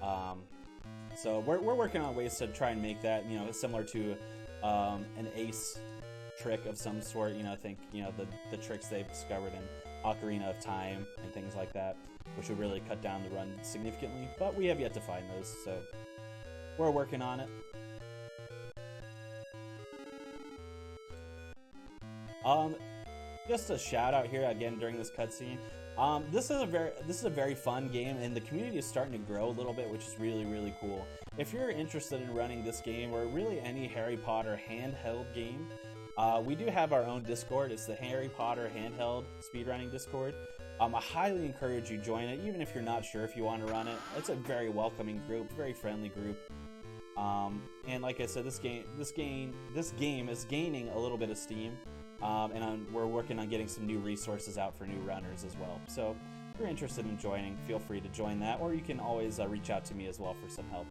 So we're working on ways to try and make that, similar to an ace trick of some sort. I think, the tricks they've discovered in Ocarina of Time and things like that, which would really cut down the run significantly, but we have yet to find those, so we're working on it. Just a shout out here again during this cutscene. This is a very fun game, and the community is starting to grow a little bit, which is really, really cool. If you're interested in running this game, or really any Harry Potter handheld game, we do have our own Discord. It's the Harry Potter Handheld Speedrunning Discord. I highly encourage you join it, even if you're not sure if you want to run it. It's a very welcoming group, very friendly group. And like I said, this game is gaining a little bit of steam, and we're working on getting some new resources out for new runners as well. So If you're interested in joining, feel free to join that, or you can always reach out to me as well for some help.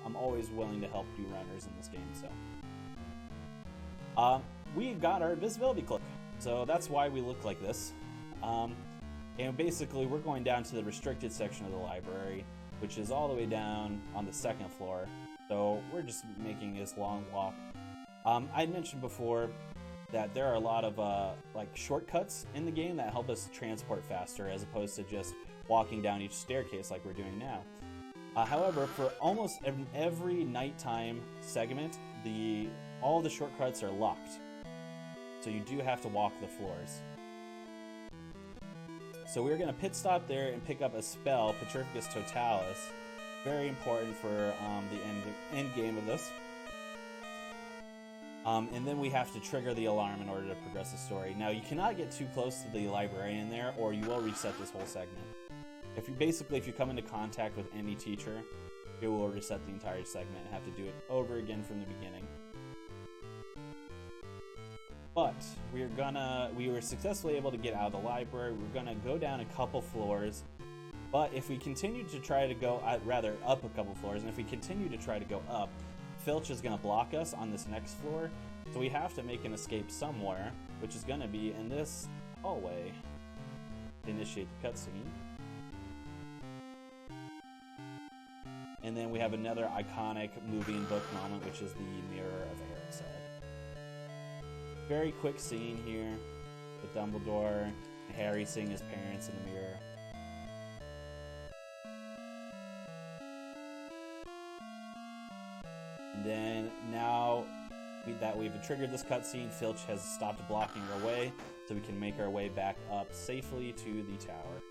I'm always willing to help new runners in this game. So we got our visibility cloak, so that's why we look like this. And basically we're going down to the restricted section of the library, which is all the way down on the 2nd floor. So we're just making this long walk. I mentioned before that there are a lot of like shortcuts in the game that help us transport faster, as opposed to just walking down each staircase like we're doing now. However, for almost every nighttime segment, all the shortcuts are locked, so you do have to walk the floors. So we're going to pit stop there and pick up a spell, Petrificus Totalis. Very important for the end game of this. And then we have to trigger the alarm in order to progress the story. Now, you cannot get too close to the librarian there, or you will reset this whole segment. If you come into contact with any teacher, it will reset the entire segment and have to do it over again from the beginning. But we were successfully able to get out of the library. We're gonna go down a couple floors, but if we continue to try to go, rather up a couple floors, and if we continue to try to go up, Filch is gonna block us on this next floor, so we have to make an escape somewhere, which is gonna be in this hallway to initiate the cutscene. And then we have another iconic movie and book moment, which is the Mirror of Erised. Very quick scene here with Dumbledore and Harry seeing his parents in the mirror. And then now that we've triggered this cutscene, Filch has stopped blocking our way, so we can make our way back up safely to the tower.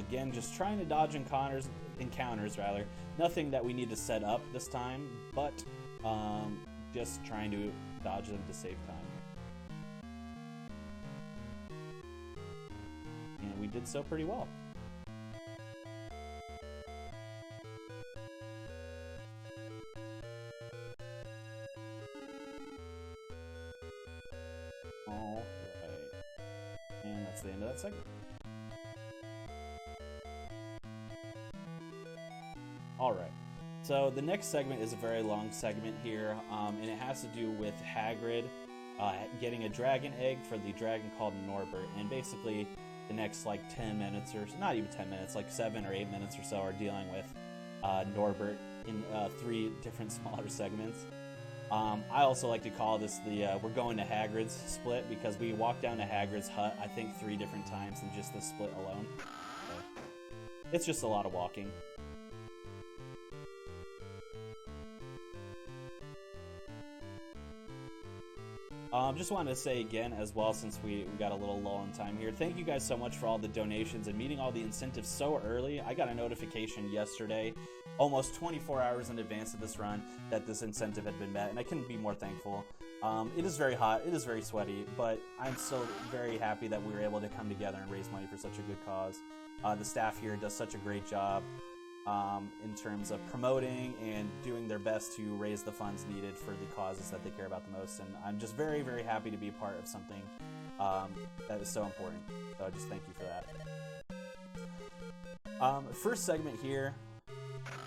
Again, just trying to dodge encounters. Nothing that we need to set up this time, but just trying to dodge them to save time. And we did so pretty well. All right. And that's the end of that segment. Alright, so the next segment is a very long segment here, and it has to do with Hagrid getting a dragon egg for the dragon called Norbert, and basically the next like 10 minutes, or not even 10 minutes, like 7 or 8 minutes or so are dealing with Norbert in 3 different smaller segments. I also like to call this the we're going to Hagrid's split, because we walked down to Hagrid's hut I think 3 different times in just this split alone. So it's just a lot of walking. Just wanted to say again as well, since we got a little lull in time here, thank you guys so much for all the donations and meeting all the incentives so early. I got a notification yesterday, almost 24 hours in advance of this run, that this incentive had been met, and I couldn't be more thankful. It is very hot, it is very sweaty, but I'm still very happy that we were able to come together and raise money for such a good cause. The staff here does such a great job in terms of promoting and doing their best to raise the funds needed for the causes that they care about the most, and I'm just very, very happy to be a part of something that is so important. So I just thank you for that. First segment here,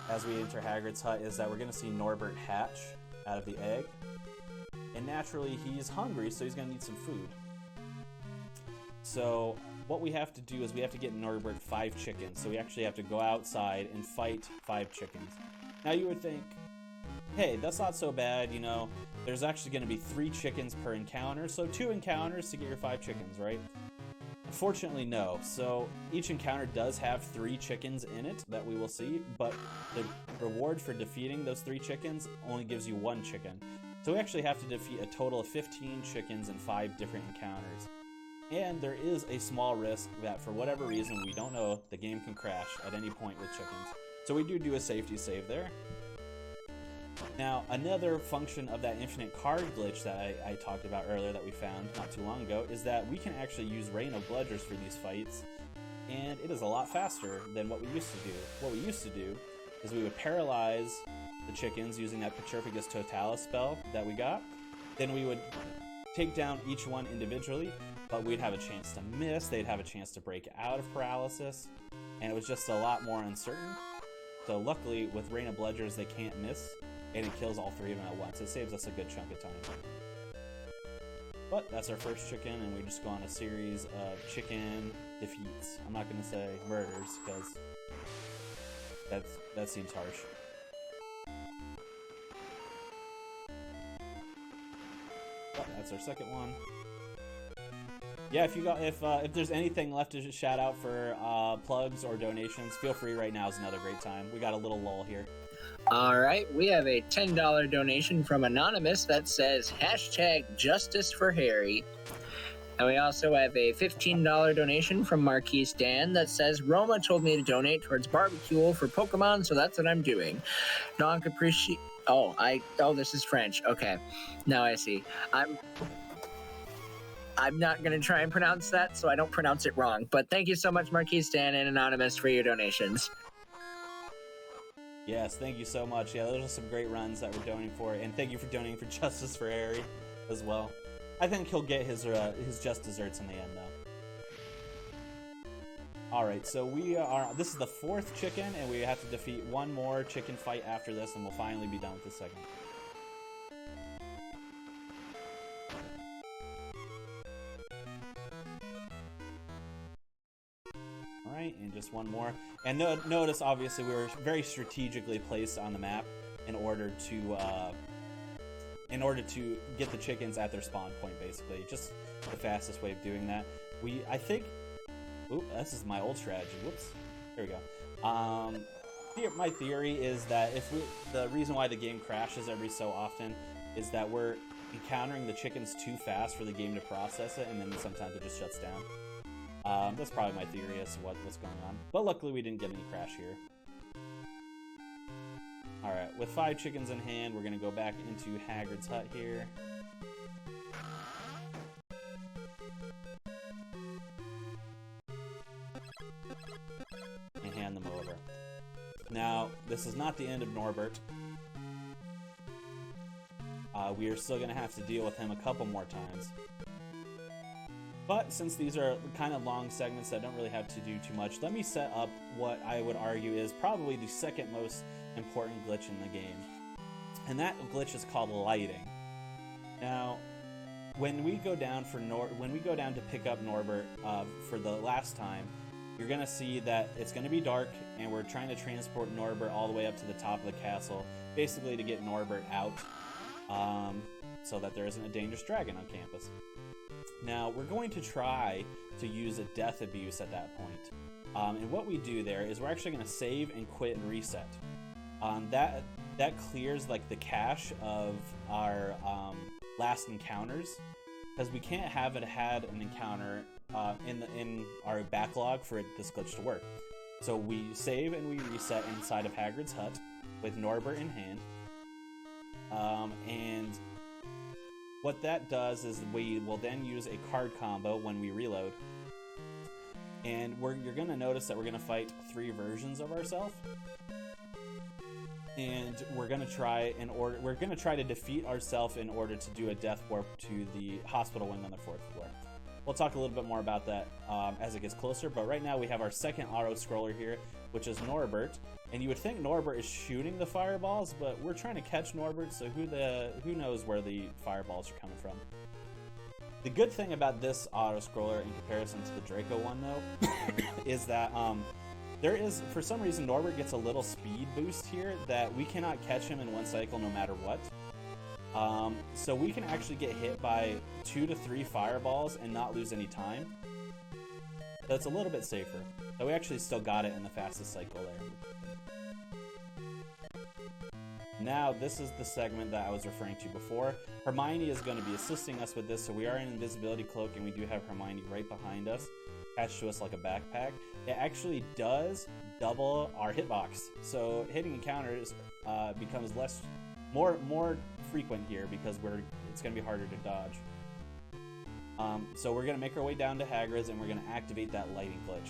as we enter Hagrid's hut, is that we're going to see Norbert hatch out of the egg, and naturally he's hungry, so he's going to need some food. So what we have to do is we have to get Norbert 5 chickens, so we actually have to go outside and fight 5 chickens. Now you would think, hey, that's not so bad, you know, there's actually going to be 3 chickens per encounter, so 2 encounters to get your 5 chickens, right? Unfortunately, no. So each encounter does have 3 chickens in it that we will see, but the reward for defeating those 3 chickens only gives you 1 chicken. So we actually have to defeat a total of 15 chickens in 5 different encounters. And there is a small risk that for whatever reason, we don't know, the game can crash at any point with chickens. So we do a safety save there. Now, another function of that infinite card glitch that I talked about earlier that we found not too long ago is that we can actually use Rain of Bludgers for these fights, and it is a lot faster than what we used to do. What we used to do is we would paralyze the chickens using that Petrificus Totalis spell that we got. Then we would take down each one individually, but we'd have a chance to miss, they'd have a chance to break out of paralysis, and it was just a lot more uncertain. So luckily, with Rain of Bludgers, they can't miss, and it kills all three of them at once. It saves us a good chunk of time. But that's our first chicken, and we just go on a series of chicken defeats. I'm not going to say murders, because that seems harsh. But that's our second one. Yeah, if there's anything left to shout out for plugs or donations, feel free. Right now is another great time. We got a little lull here. All right, we have a $10 donation from Anonymous that says #Justice for Harry. And we also have a $15 donation from Marquise Dan that says Roma told me to donate towards barbecue for Pokemon, so that's what I'm doing. Non capricci. Oh, this is French. Okay, now I see. I'm not going to try and pronounce that so I don't pronounce it wrong. But thank you so much, Marquise Dan and Anonymous, for your donations. Yes, thank you so much. Yeah, those are some great runs that we're donating for. And thank you for donating for Justice for Harry as well. I think he'll get his just desserts in the end, though. Alright, so this is the fourth chicken, and we have to defeat one more chicken fight after this, and we'll finally be done with this segment. Alright, and just one more. And notice, obviously, we were very strategically placed on the map in order to get the chickens at their spawn point, basically. Just the fastest way of doing that. I think... Oop, this is my old strategy. Whoops. Here we go. My theory is that the reason why the game crashes every so often is that we're encountering the chickens too fast for the game to process it, and then sometimes it just shuts down. That's probably my theory as to what's going on. But luckily we didn't get any crash here. Alright, with 5 chickens in hand, we're going to go back into Hagrid's hut here. And hand them over. Now, this is not the end of Norbert. We are still going to have to deal with him a couple more times. But since these are kind of long segments that don't really have to do too much, let me set up what I would argue is probably the second most important glitch in the game. And that glitch is called lighting. Now, when we go down to pick up Norbert for the last time, you're going to see that it's going to be dark, and we're trying to transport Norbert all the way up to the top of the castle, basically to get Norbert out, so that there isn't a dangerous dragon on campus. Now, we're going to try to use a death abuse at that point. And what we do there is we're actually going to save and quit and reset. That clears like the cache of our last encounters, because we can't have it had an encounter in our backlog for this glitch to work. So we save and we reset inside of Hagrid's hut with Norbert in hand. And what that does is we will then use a card combo when we reload. And you're going to notice that we're going to fight 3 versions of ourselves. And we're going to try to defeat ourselves in order to do a death warp to the hospital wing on the 4th floor. We'll talk a little bit more about that as it gets closer, but right now we have our second auto-scroller here, which is Norbert. And you would think Norbert is shooting the fireballs, but we're trying to catch Norbert, so who knows where the fireballs are coming from. The good thing about this auto-scroller in comparison to the Draco one, though, is that there is, for some reason, Norbert gets a little speed boost here that we cannot catch him in one cycle no matter what. So we can actually get hit by 2 to 3 fireballs and not lose any time. So it's a little bit safer. But we actually still got it in the fastest cycle there. Now, this is the segment that I was referring to before. Hermione is going to be assisting us with this, so we are in invisibility cloak, and we do have Hermione right behind us, attached to us like a backpack. It actually does double our hitbox, so hitting encounters becomes more frequent here because it's going to be harder to dodge. So we're going to make our way down to Hagrid's, and we're going to activate that lighting glitch.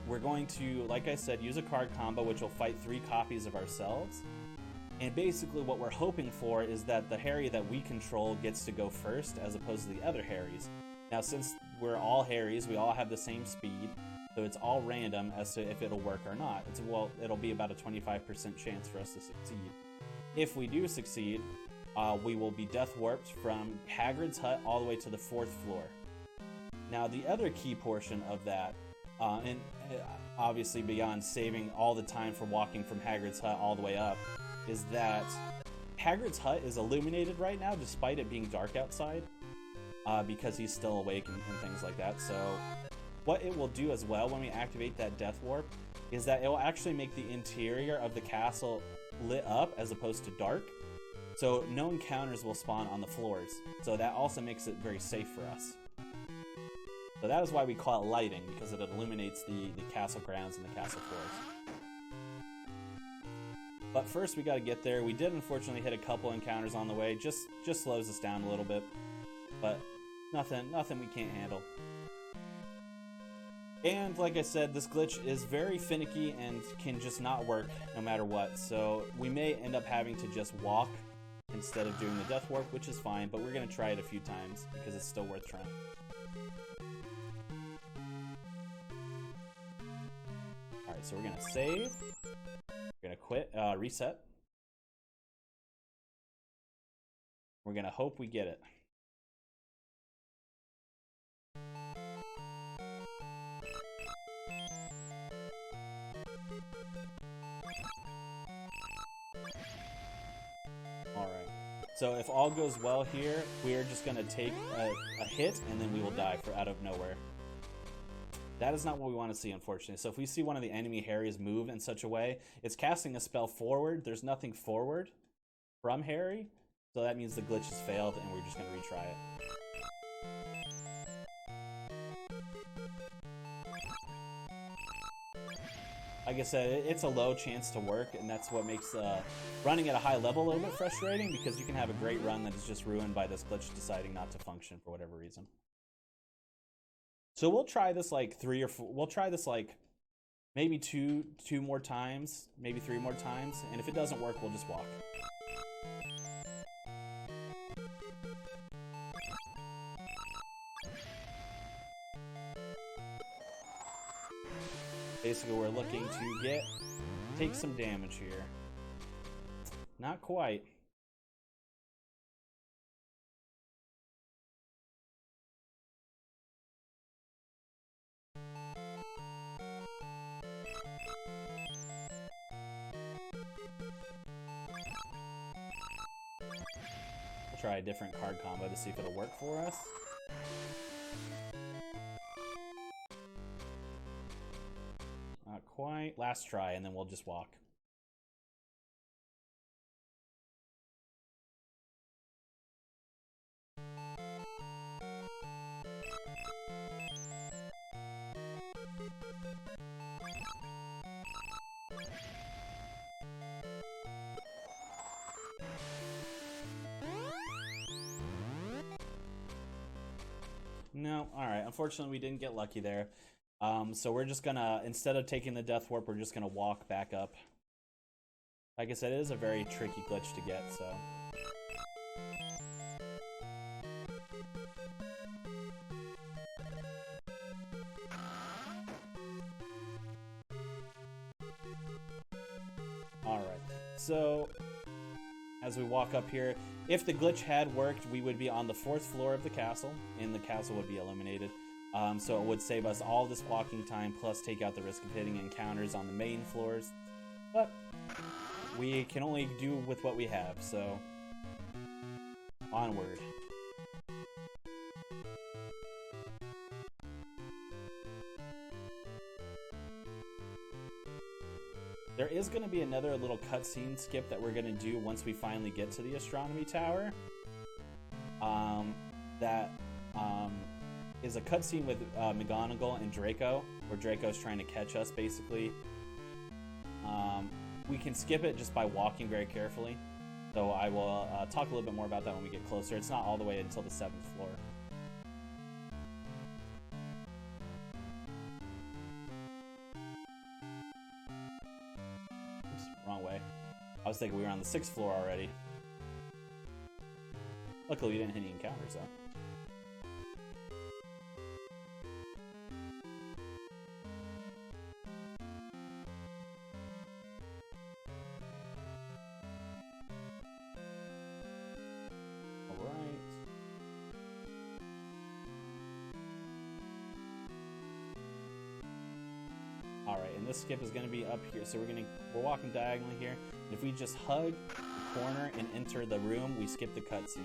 We're going to, like I said, use a card combo, which will fight 3 copies of ourselves. And basically what we're hoping for is that the Harry that we control gets to go first as opposed to the other Harrys. Now, since we're all Harrys, we all have the same speed, so it's all random as to if it'll work or not. It'll be about a 25% chance for us to succeed. If we do succeed, we will be death warped from Hagrid's hut all the way to the 4th floor. Now, the other key portion of that, and obviously beyond saving all the time for walking from Hagrid's hut all the way up, is that Hagrid's hut is illuminated right now despite it being dark outside, because he's still awake and things like that. So what it will do as well when we activate that death warp is that it will actually make the interior of the castle lit up as opposed to dark, so no encounters will spawn on the floors. So that also makes it very safe for us. So that is why we call it lighting, because it illuminates the castle grounds and the castle floors. But first we got to get there. We did unfortunately hit a couple encounters on the way. Just slows us down a little bit, but nothing we can't handle. And like I said, this glitch is very finicky and can just not work no matter what. So we may end up having to just walk instead of doing the death warp, which is fine, but we're going to try it a few times because it's still worth trying. Alright, so we're going to save. We're going to quit, reset. We're going to hope we get it. Alright, so if all goes well here, we are just going to take a hit and then we will die out of nowhere. That is not what we want to see, unfortunately. So if we see one of the enemy Harrys move in such a way, it's casting a spell forward. There's nothing forward from Harry, so that means the glitch has failed and we're just going to retry it. Like I said, it's a low chance to work, and that's what makes running at a high level a little bit frustrating, because you can have a great run that is just ruined by this glitch deciding not to function for whatever reason. So we'll try this like maybe two more times, maybe 3 more times, and if it doesn't work, we'll just walk. Basically, we're looking to take some damage here. Not quite. We'll try a different card combo to see if it'll work for us. Not quite. Last try, and then we'll just walk. No, alright. Unfortunately, we didn't get lucky there. So we're just gonna, instead of taking the death warp, we're just gonna walk back up. Like I said, it is a very tricky glitch to get, so. Alright, so as we walk up here, if the glitch had worked, we would be on the 4th floor of the castle, and the castle would be illuminated. So it would save us all this walking time, plus take out the risk of hitting encounters on the main floors. But we can only do with what we have, so onward. There is going to be another little cutscene skip that we're going to do once we finally get to the astronomy tower. That is a cutscene with McGonagall and Draco, where Draco's trying to catch us, basically. We can skip it just by walking very carefully. So I will talk a little bit more about that when we get closer. It's not all the way until the 7th floor. Oops, wrong way. I was thinking we were on the 6th floor already. Luckily, we didn't hit any encounters, though. Alright, and this skip is going to be up here, so we're walking diagonally here. And if we just hug the corner and enter the room, we skip the cutscene.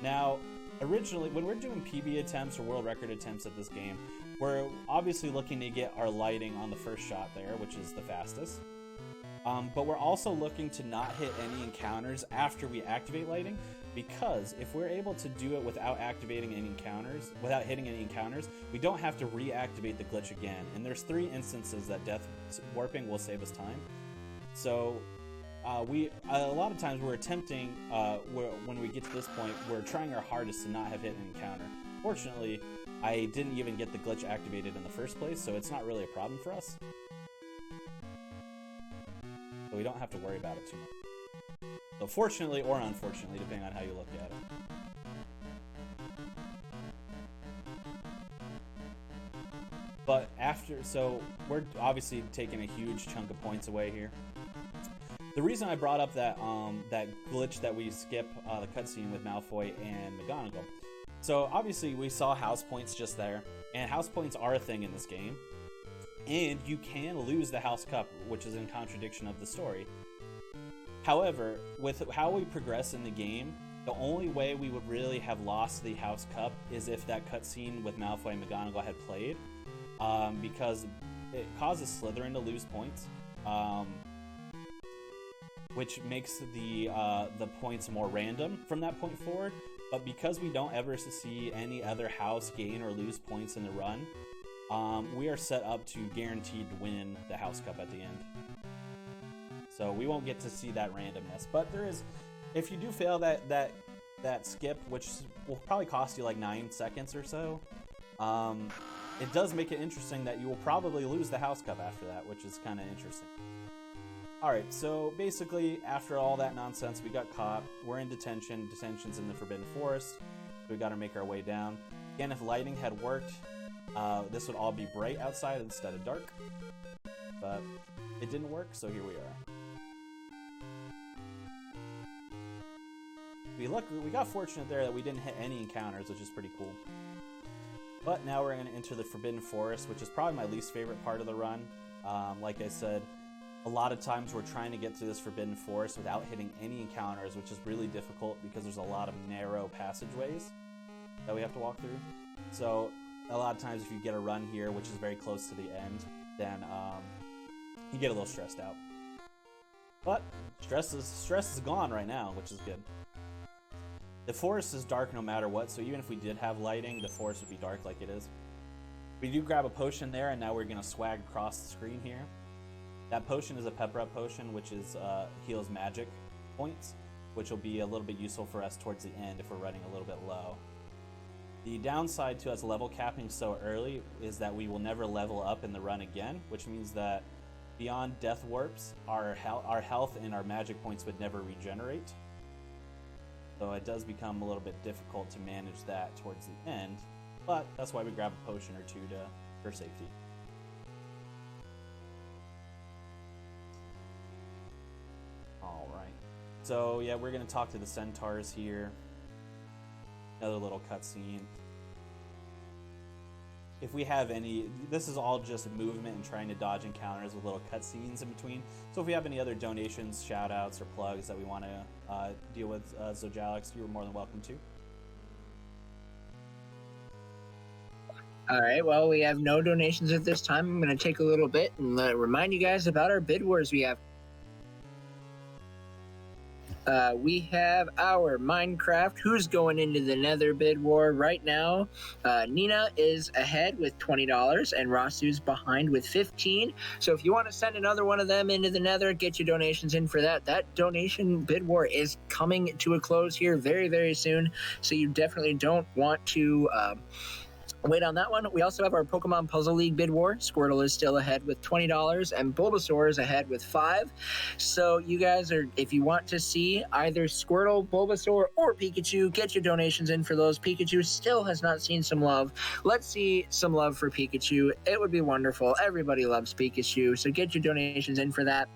Now, originally, when we're doing PB attempts or world record attempts at this game, we're obviously looking to get our lighting on the first shot there, which is the fastest. But we're also looking to not hit any encounters after we activate lighting, because if we're able to do it without activating any encounters, without hitting any encounters, we don't have to reactivate the glitch again. And there's 3 instances that death warping will save us time. So a lot of times we're attempting, when we get to this point, we're trying our hardest to not have hit an encounter. Fortunately, I didn't even get the glitch activated in the first place, so it's not really a problem for us. So we don't have to worry about it too much. So fortunately or unfortunately, depending on how you look at it. But so we're obviously taking a huge chunk of points away here. The reason I brought up that that glitch that we skip the cutscene with Malfoy and McGonagall. So obviously we saw house points just there, and house points are a thing in this game. And you can lose the House Cup, which is in contradiction of the story. However, with how we progress in the game, the only way we would really have lost the House Cup is if that cutscene with Malfoy and McGonagall had played, because it causes Slytherin to lose points, which makes the points more random from that point forward. But because we don't ever see any other house gain or lose points in the run, we are set up to guaranteed win the House Cup at the end. So we won't get to see that randomness. But there is, if you do fail that skip, which will probably cost you like 9 seconds or so, it does make it interesting that you will probably lose the House Cup after that, which is kind of interesting. Alright, so basically, after all that nonsense, we got caught. We're in detention. Detention's in the Forbidden Forest. So we got to make our way down. Again, if lighting had worked, this would all be bright outside instead of dark, but it didn't work, so here we are. We got fortunate there that we didn't hit any encounters, which is pretty cool. But now we're going to enter the Forbidden Forest, which is probably my least favorite part of the run. Like I said, a lot of times we're trying to get through this Forbidden Forest without hitting any encounters, which is really difficult because there's a lot of narrow passageways that we have to walk through. So a lot of times if you get a run here, which is very close to the end, then you get a little stressed out. But stress is gone right now, which is good. The forest is dark no matter what, so even if we did have lighting, the forest would be dark like it is. We do grab a potion there, and now we're going to swag across the screen here. That potion is a pepper up potion, which is heals magic points, which will be a little bit useful for us towards the end if we're running a little bit low. The downside to us level capping so early is that we will never level up in the run again, which means that beyond death warps, our health and our magic points would never regenerate. So it does become a little bit difficult to manage that towards the end, but that's why we grab a potion or two for safety. Alright, so yeah, we're going to talk to the centaurs here. Another little cutscene. If we have any, this is all just movement and trying to dodge encounters with little cutscenes in between. So if we have any other donations, shout outs, or plugs that we want to deal with, Zojalix, you're more than welcome to. All right, well, we have no donations at this time. I'm going to take a little bit and remind you guys about our bid wars we have. We have our Minecraft, who's going into the Nether bid war right now. Nina is ahead with $20, and Rasu's behind with 15. So if you want to send another one of them into the Nether, get your donations in for that. That donation bid war is coming to a close here very, very soon. So you definitely don't want to wait on that one. We also have our Pokemon Puzzle League bid war. Squirtle is still ahead with $20, and Bulbasaur is ahead with $5. So you guys are, if you want to see either Squirtle, Bulbasaur, or Pikachu, get your donations in for those. Pikachu still has not seen some love. Let's see some love for Pikachu. It would be wonderful. Everybody loves Pikachu, so get your donations in for that.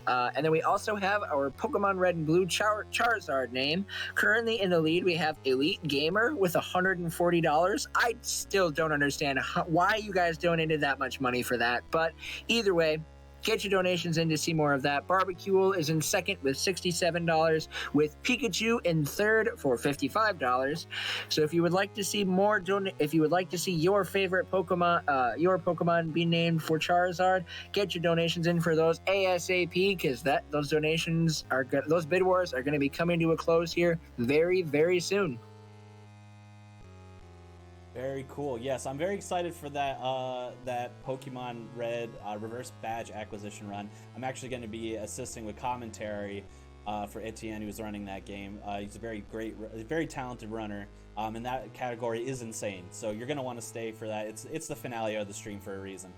And then we also have our Pokemon Red and Blue Charizard name. Currently in the lead, we have Elite Gamer with $140. I still don't understand why you guys donated that much money for that. But either way, get your donations in to see more of that. Barbecuel is in second with $67, with Pikachu in third for $55. So if you would like to see more, if you would like to see your favorite Pokemon be named for Charizard, get your donations in for those ASAP, because those donations are good. Those bid wars are going to be coming to a close here very, very soon. Very cool. Yes, I'm very excited for that that Pokemon Red reverse badge acquisition run. I'm actually going to be assisting with commentary for Etienne, who's running that game. He's a very talented runner, and that category is insane. So you're going to want to stay for that. It's the finale of the stream for a reason.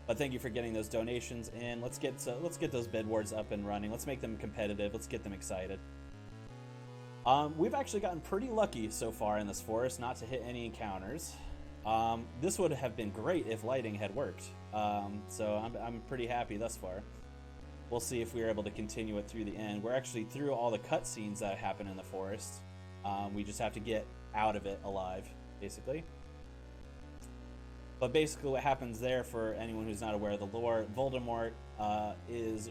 But thank you for getting those donations in. Let's get those bid wars up and running. Let's make them competitive. Let's get them excited. We've actually gotten pretty lucky so far in this forest not to hit any encounters. This would have been great if lighting had worked. So I'm pretty happy thus far. We'll see if we are able to continue it through the end. We're actually through all the cutscenes that happen in the forest. We just have to get out of it alive, basically. But basically what happens there, for anyone who's not aware of the lore, Voldemort is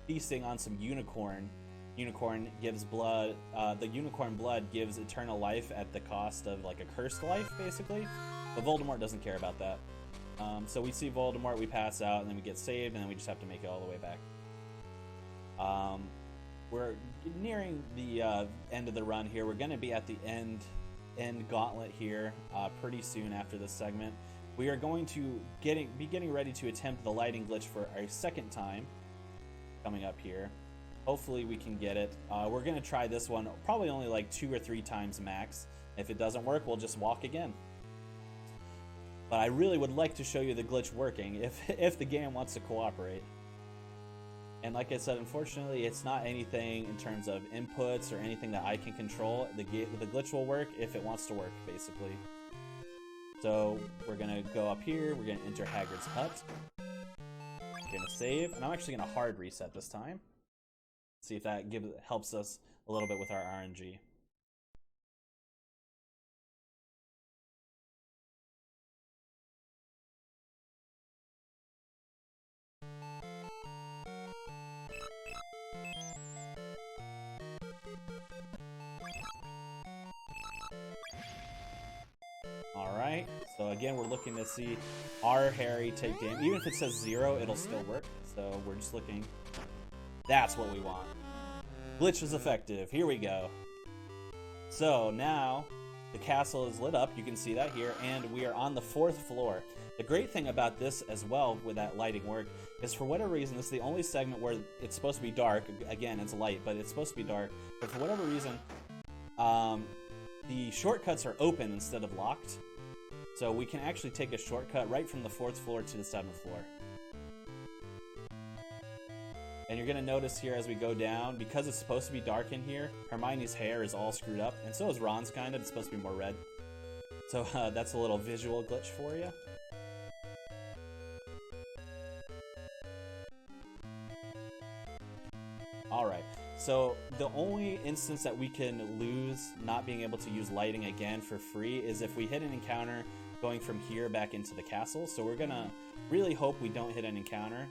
feasting on some unicorn. Unicorn gives blood. The unicorn blood gives eternal life at the cost of like a cursed life, basically. But Voldemort doesn't care about that. So we see Voldemort, we pass out, and then we get saved, and then we just have to make it all the way back. We're nearing the end of the run here. We're going to be at the end gauntlet here pretty soon after this segment. We are going to be getting ready to attempt the lighting glitch for our second time coming up here. Hopefully we can get it. We're going to try this one probably only like 2 or 3 times max. If it doesn't work, we'll just walk again. But I really would like to show you the glitch working if the game wants to cooperate. And like I said, unfortunately, it's not anything in terms of inputs or anything that I can control. The glitch will work if it wants to work, basically. So we're going to go up here. We're going to enter Hagrid's hut. We're going to save. And I'm actually going to hard reset this time. See if that helps us a little bit with our RNG. Alright, so again, we're looking to see our Harry take damage. Even if it says 0, it'll still work. So we're just looking. That's what we want. Glitch is effective. Here we go. So now the castle is lit up. You can see that here. And we are on the 4th floor. The great thing about this as well with that lighting work is, for whatever reason, this is the only segment where it's supposed to be dark. Again, it's light, but it's supposed to be dark. But for whatever reason, the shortcuts are open instead of locked. So we can actually take a shortcut right from the 4th floor to the 7th floor. And you're going to notice here as we go down, because it's supposed to be dark in here, Hermione's hair is all screwed up. And so is Ron's, kind of. It's supposed to be more red. So that's a little visual glitch for you. Alright, so the only instance that we can lose not being able to use lighting again for free is if we hit an encounter going from here back into the castle. So we're going to really hope we don't hit an encounter.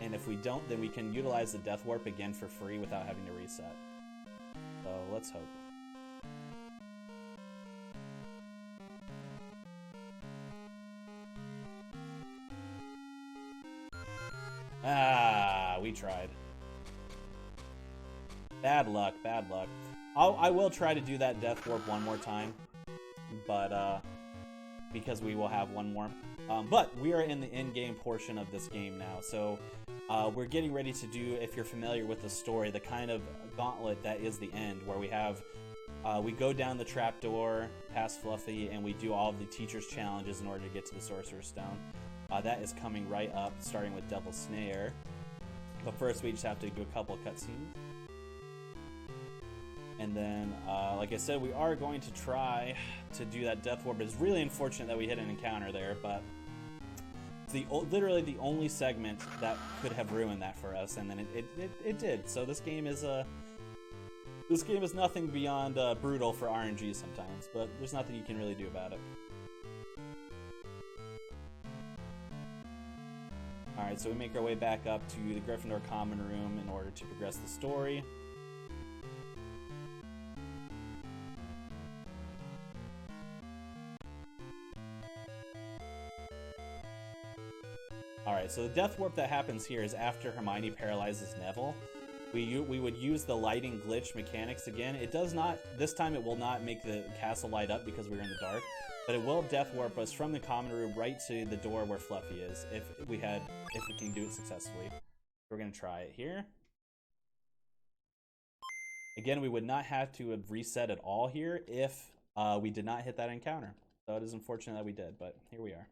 And if we don't, then we can utilize the Death Warp again for free without having to reset. So let's hope. Ah, we tried. Bad luck, bad luck. I will try to do that Death Warp one more time, but because we will have one more. But we are in the in-game portion of this game now, so we're getting ready to do, if you're familiar with the story, the kind of gauntlet that is the end, where we have We go down the trapdoor past Fluffy, and we do all of the teacher's challenges in order to get to the Sorcerer's Stone. That is coming right up, starting with Devil's Snare. But first, we just have to do a couple cutscenes. And then, like I said, we are going to try to do that Death Warp. It's really unfortunate that we hit an encounter there, but it's literally the only segment that could have ruined that for us, and then it did. So this game is nothing beyond brutal for RNG sometimes, but there's nothing you can really do about it. Alright, so we make our way back up to the Gryffindor Common Room in order to progress the story. Alright, so the Death Warp that happens here is after Hermione paralyzes Neville. We would use the lighting glitch mechanics again. It does not, this time it will not make the castle light up because we're in the dark, but it will Death Warp us from the common room right to the door where Fluffy is, if we can do it successfully. We're gonna try it here. Again, we would not have to have reset at all here if we did not hit that encounter. So it is unfortunate that we did, but here we are.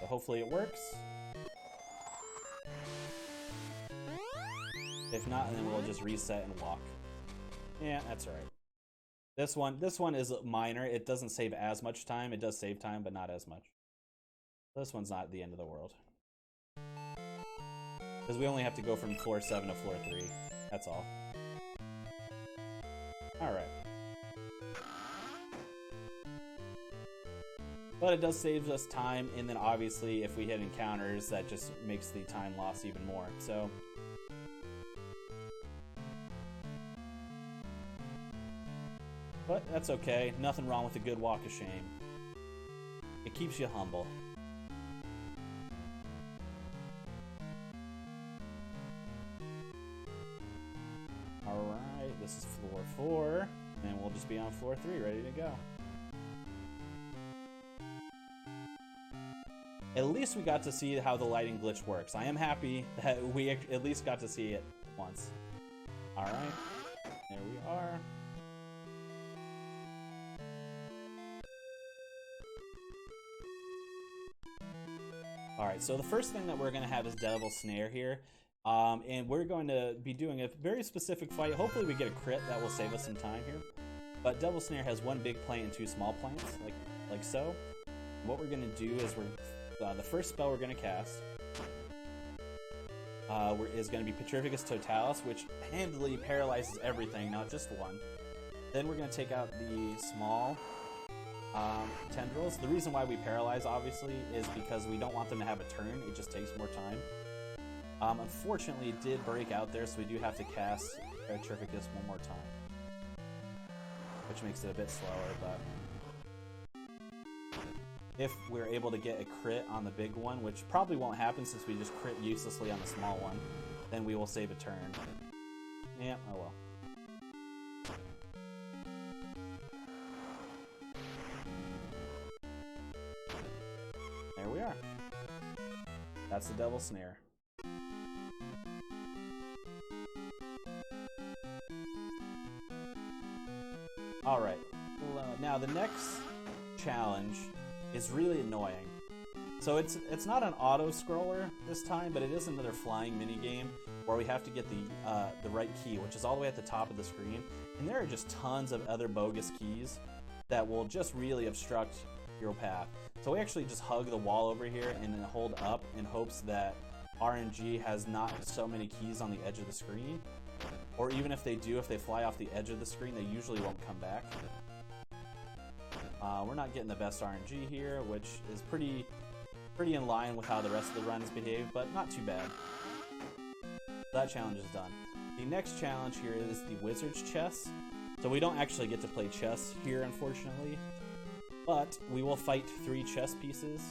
So hopefully it works. If not, then we'll just reset and walk. Yeah, that's all right. This one is minor. It doesn't save as much time. It does save time, but not as much. This one's not the end of the world. Because we only have to go from floor 7 to floor 3. That's all. Alright. But it does save us time, and then obviously if we hit encounters, that just makes the time loss even more. So but that's okay. Nothing wrong with a good walk of shame. It keeps you humble. Alright, this is floor 4, and we'll just be on floor 3, ready to go. At least we got to see how the lighting glitch works. I am happy that we at least got to see it once. Alright, there we are. Alright, so the first thing that we're going to have is Devil's Snare here. And we're going to be doing a very specific fight. Hopefully we get a crit that will save us some time here. But Devil's Snare has one big plant and two small plants, like so. What we're going to do is the first spell we're going to cast is going to be Petrificus Totalis, which handily paralyzes everything, not just one. Then we're going to take out the small tendrils. The reason why we paralyze, obviously, is because we don't want them to have a turn. It just takes more time. Unfortunately, it did break out there, so we do have to cast Petrificus one more time, which makes it a bit slower, but if we're able to get a crit on the big one, which probably won't happen since we just crit uselessly on the small one, then we will save a turn. Yeah, oh well. There we are. That's the Devil's Snare. Alright, now the next challenge is really annoying. So it's not an auto-scroller this time, but it is another flying minigame where we have to get the right key, which is all the way at the top of the screen. And there are just tons of other bogus keys that will just really obstruct your path. So we actually just hug the wall over here and then hold up in hopes that RNG has not so many keys on the edge of the screen. Or even if they do, if they fly off the edge of the screen, they usually won't come back. We're not getting the best RNG here, which is pretty in line with how the rest of the runs behave, but not too bad. That challenge is done. The next challenge here is the Wizard's Chess. So we don't actually get to play chess here, unfortunately, but we will fight 3 chess pieces,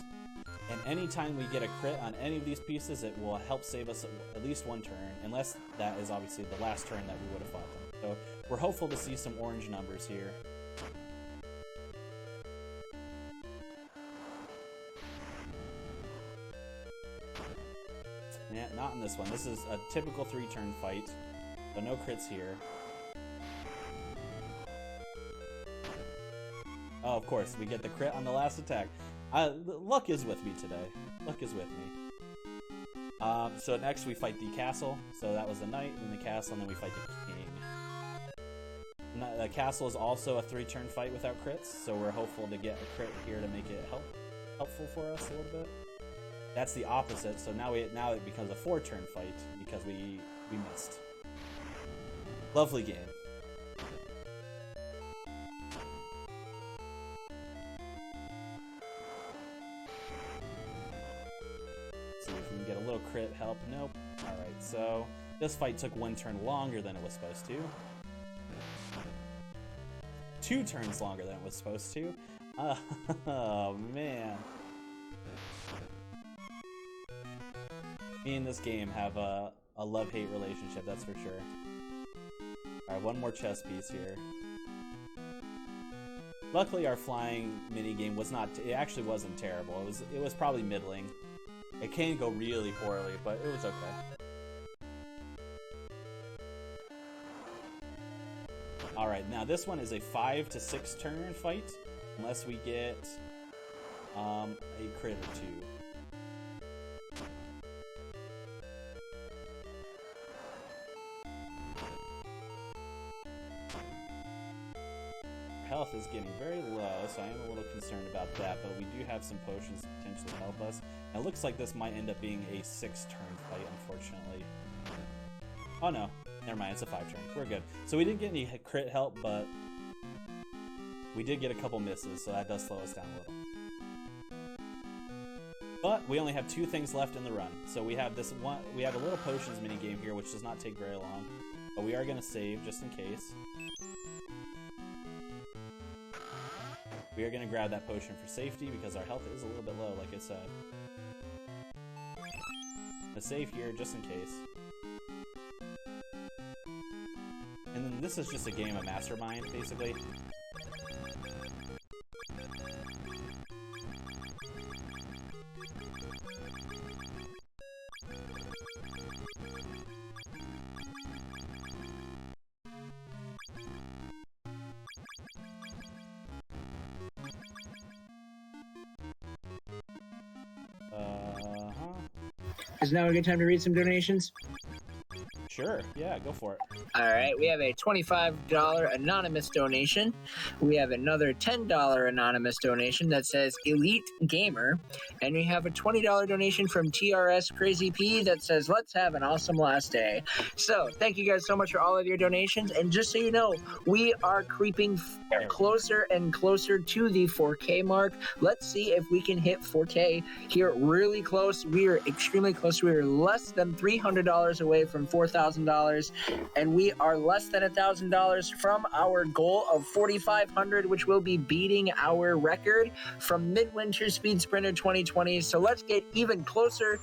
and anytime we get a crit on any of these pieces, it will help save us at least one turn, unless that is obviously the last turn that we would have fought them. So we're hopeful to see some orange numbers here. Yeah, not in this one. This is a typical 3-turn fight, but no crits here. Oh, of course, we get the crit on the last attack. Luck is with me today. Luck is with me. So next we fight the castle. So that was the knight, then the castle, and then we fight the king. The castle is also a 3-turn fight without crits, so we're hopeful to get a crit here to make it helpful for us a little bit. That's the opposite, so now it becomes a 4-turn fight because we missed. Lovely game. See if we can get a little crit help. Nope. Alright, so this fight took 1 turn longer than it was supposed to. 2 turns longer than it was supposed to. Oh, man. Me and this game have a love-hate relationship, that's for sure. Alright, one more chess piece here. Luckily, our flying minigame was not... It actually wasn't terrible. It was probably middling. It can go really poorly, but it was okay. Alright, now this one is a 5 to 6 turn fight, unless we get a crit or 2. Health is getting very low, so I am a little concerned about that, but we do have some potions to potentially help us. And it looks like this might end up being a 6-turn fight, unfortunately. Oh no, never mind, it's a 5-turn. We're good. So we didn't get any crit help, but we did get a couple misses, so that does slow us down a little. But we only have 2 things left in the run. So we have this one. We have a little potions minigame here, which does not take very long, but we are going to save just in case. We are going to grab that potion for safety because our health is a little bit low, like I said. A save here just in case. And then this is just a game of Mastermind, basically. Is now a good time to read some donations? Sure, yeah, go for it. All right, we have a $25 anonymous donation. We have another $10 anonymous donation that says Elite Gamer. And we have a $20 donation from TRS Crazy P that says, let's have an awesome last day. So thank you guys so much for all of your donations. And just so you know, we are creeping closer and closer to the 4K mark. Let's see if we can hit 4K here really close. We are extremely close. We are less than $300 away from $4,000. And we are less than $1,000 from our goal of 4,500, which will be beating our record from Midwinter Speed Sprinter 2020. So let's get even closer.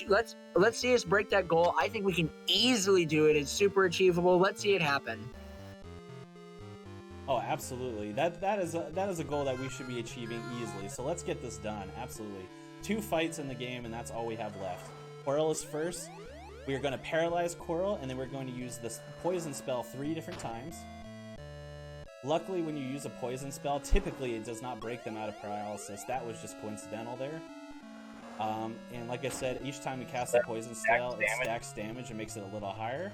Let's see us break that goal. I think we can easily do it. It's super achievable. Let's see it happen. Oh, absolutely. That is a goal that we should be achieving easily. So let's get this done. Absolutely. 2 fights in the game, and that's all we have left. Coral is first. We are going to paralyze Coral, and then we're going to use this poison spell 3 different times. Luckily, when you use a poison spell, typically it does not break them out of paralysis. That was just coincidental there. And like I said, each time we cast the poison spell, it stacks damage and makes it a little higher.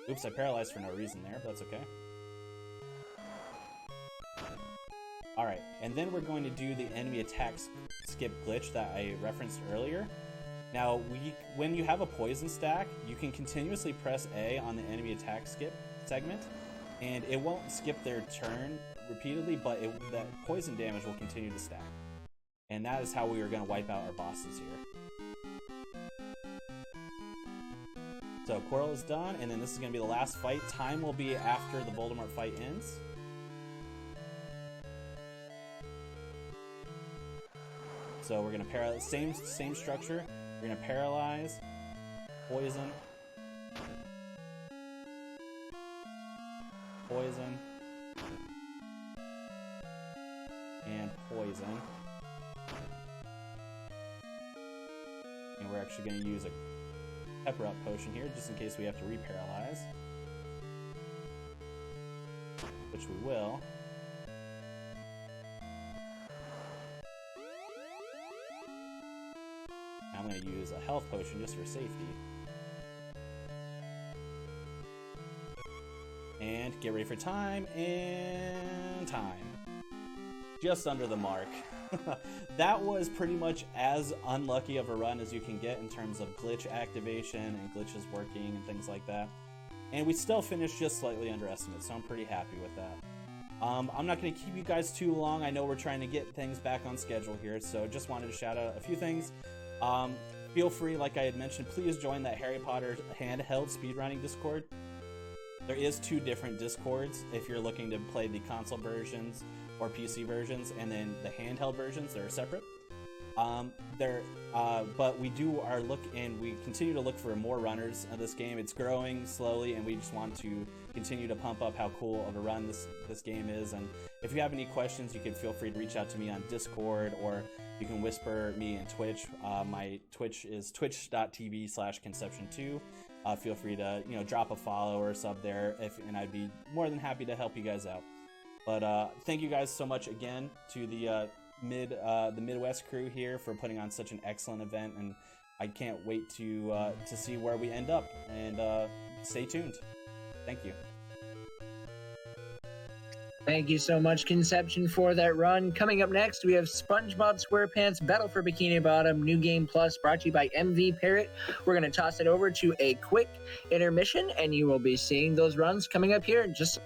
Oops, I paralyzed for no reason there, but that's okay. Alright, and then we're going to do the enemy attack skip glitch that I referenced earlier. Now, when you have a poison stack, you can continuously press A on the enemy attack skip segment, and it won't skip their turn repeatedly, but that poison damage will continue to stack. And that is how we are going to wipe out our bosses here. So Coral is done, and then this is going to be the last fight. Time will be after the Voldemort fight ends. So we're going to paralyze, same structure. We're going to paralyze, poison, poison, and poison. And we're actually going to use a pepper up potion here just in case we have to reparalyze, which we will. I'm going to use a health potion just for safety. And get ready for time, and time. Just under the mark. That was pretty much as unlucky of a run as you can get in terms of glitch activation and glitches working and things like that. And we still finished just slightly under estimate, so I'm pretty happy with that. I'm not going to keep you guys too long. I know we're trying to get things back on schedule here, so just wanted to shout out a few things. Feel free, like I had mentioned, please join that Harry Potter handheld speedrunning Discord. There is 2 different Discords if you're looking to play the console versions or PC versions, and then the handheld versions that are separate. But we we continue to look for more runners of this game. It's growing slowly, and we just want to continue to pump up how cool of a run this game is. And if you have any questions, you can feel free to reach out to me on Discord, or you can whisper me in Twitch. My Twitch is twitch.tv/KonceptioN2. Feel free to drop a follow or sub there, and I'd be more than happy to help you guys out. But thank you guys so much again to the Midwest crew here for putting on such an excellent event, and I can't wait to see where we end up. And stay tuned. Thank you. Thank you so much, Conception, for that run. Coming up next, we have SpongeBob SquarePants Battle for Bikini Bottom New Game Plus, brought to you by MV Parrot. We're going to toss it over to a quick intermission, and you will be seeing those runs coming up here in just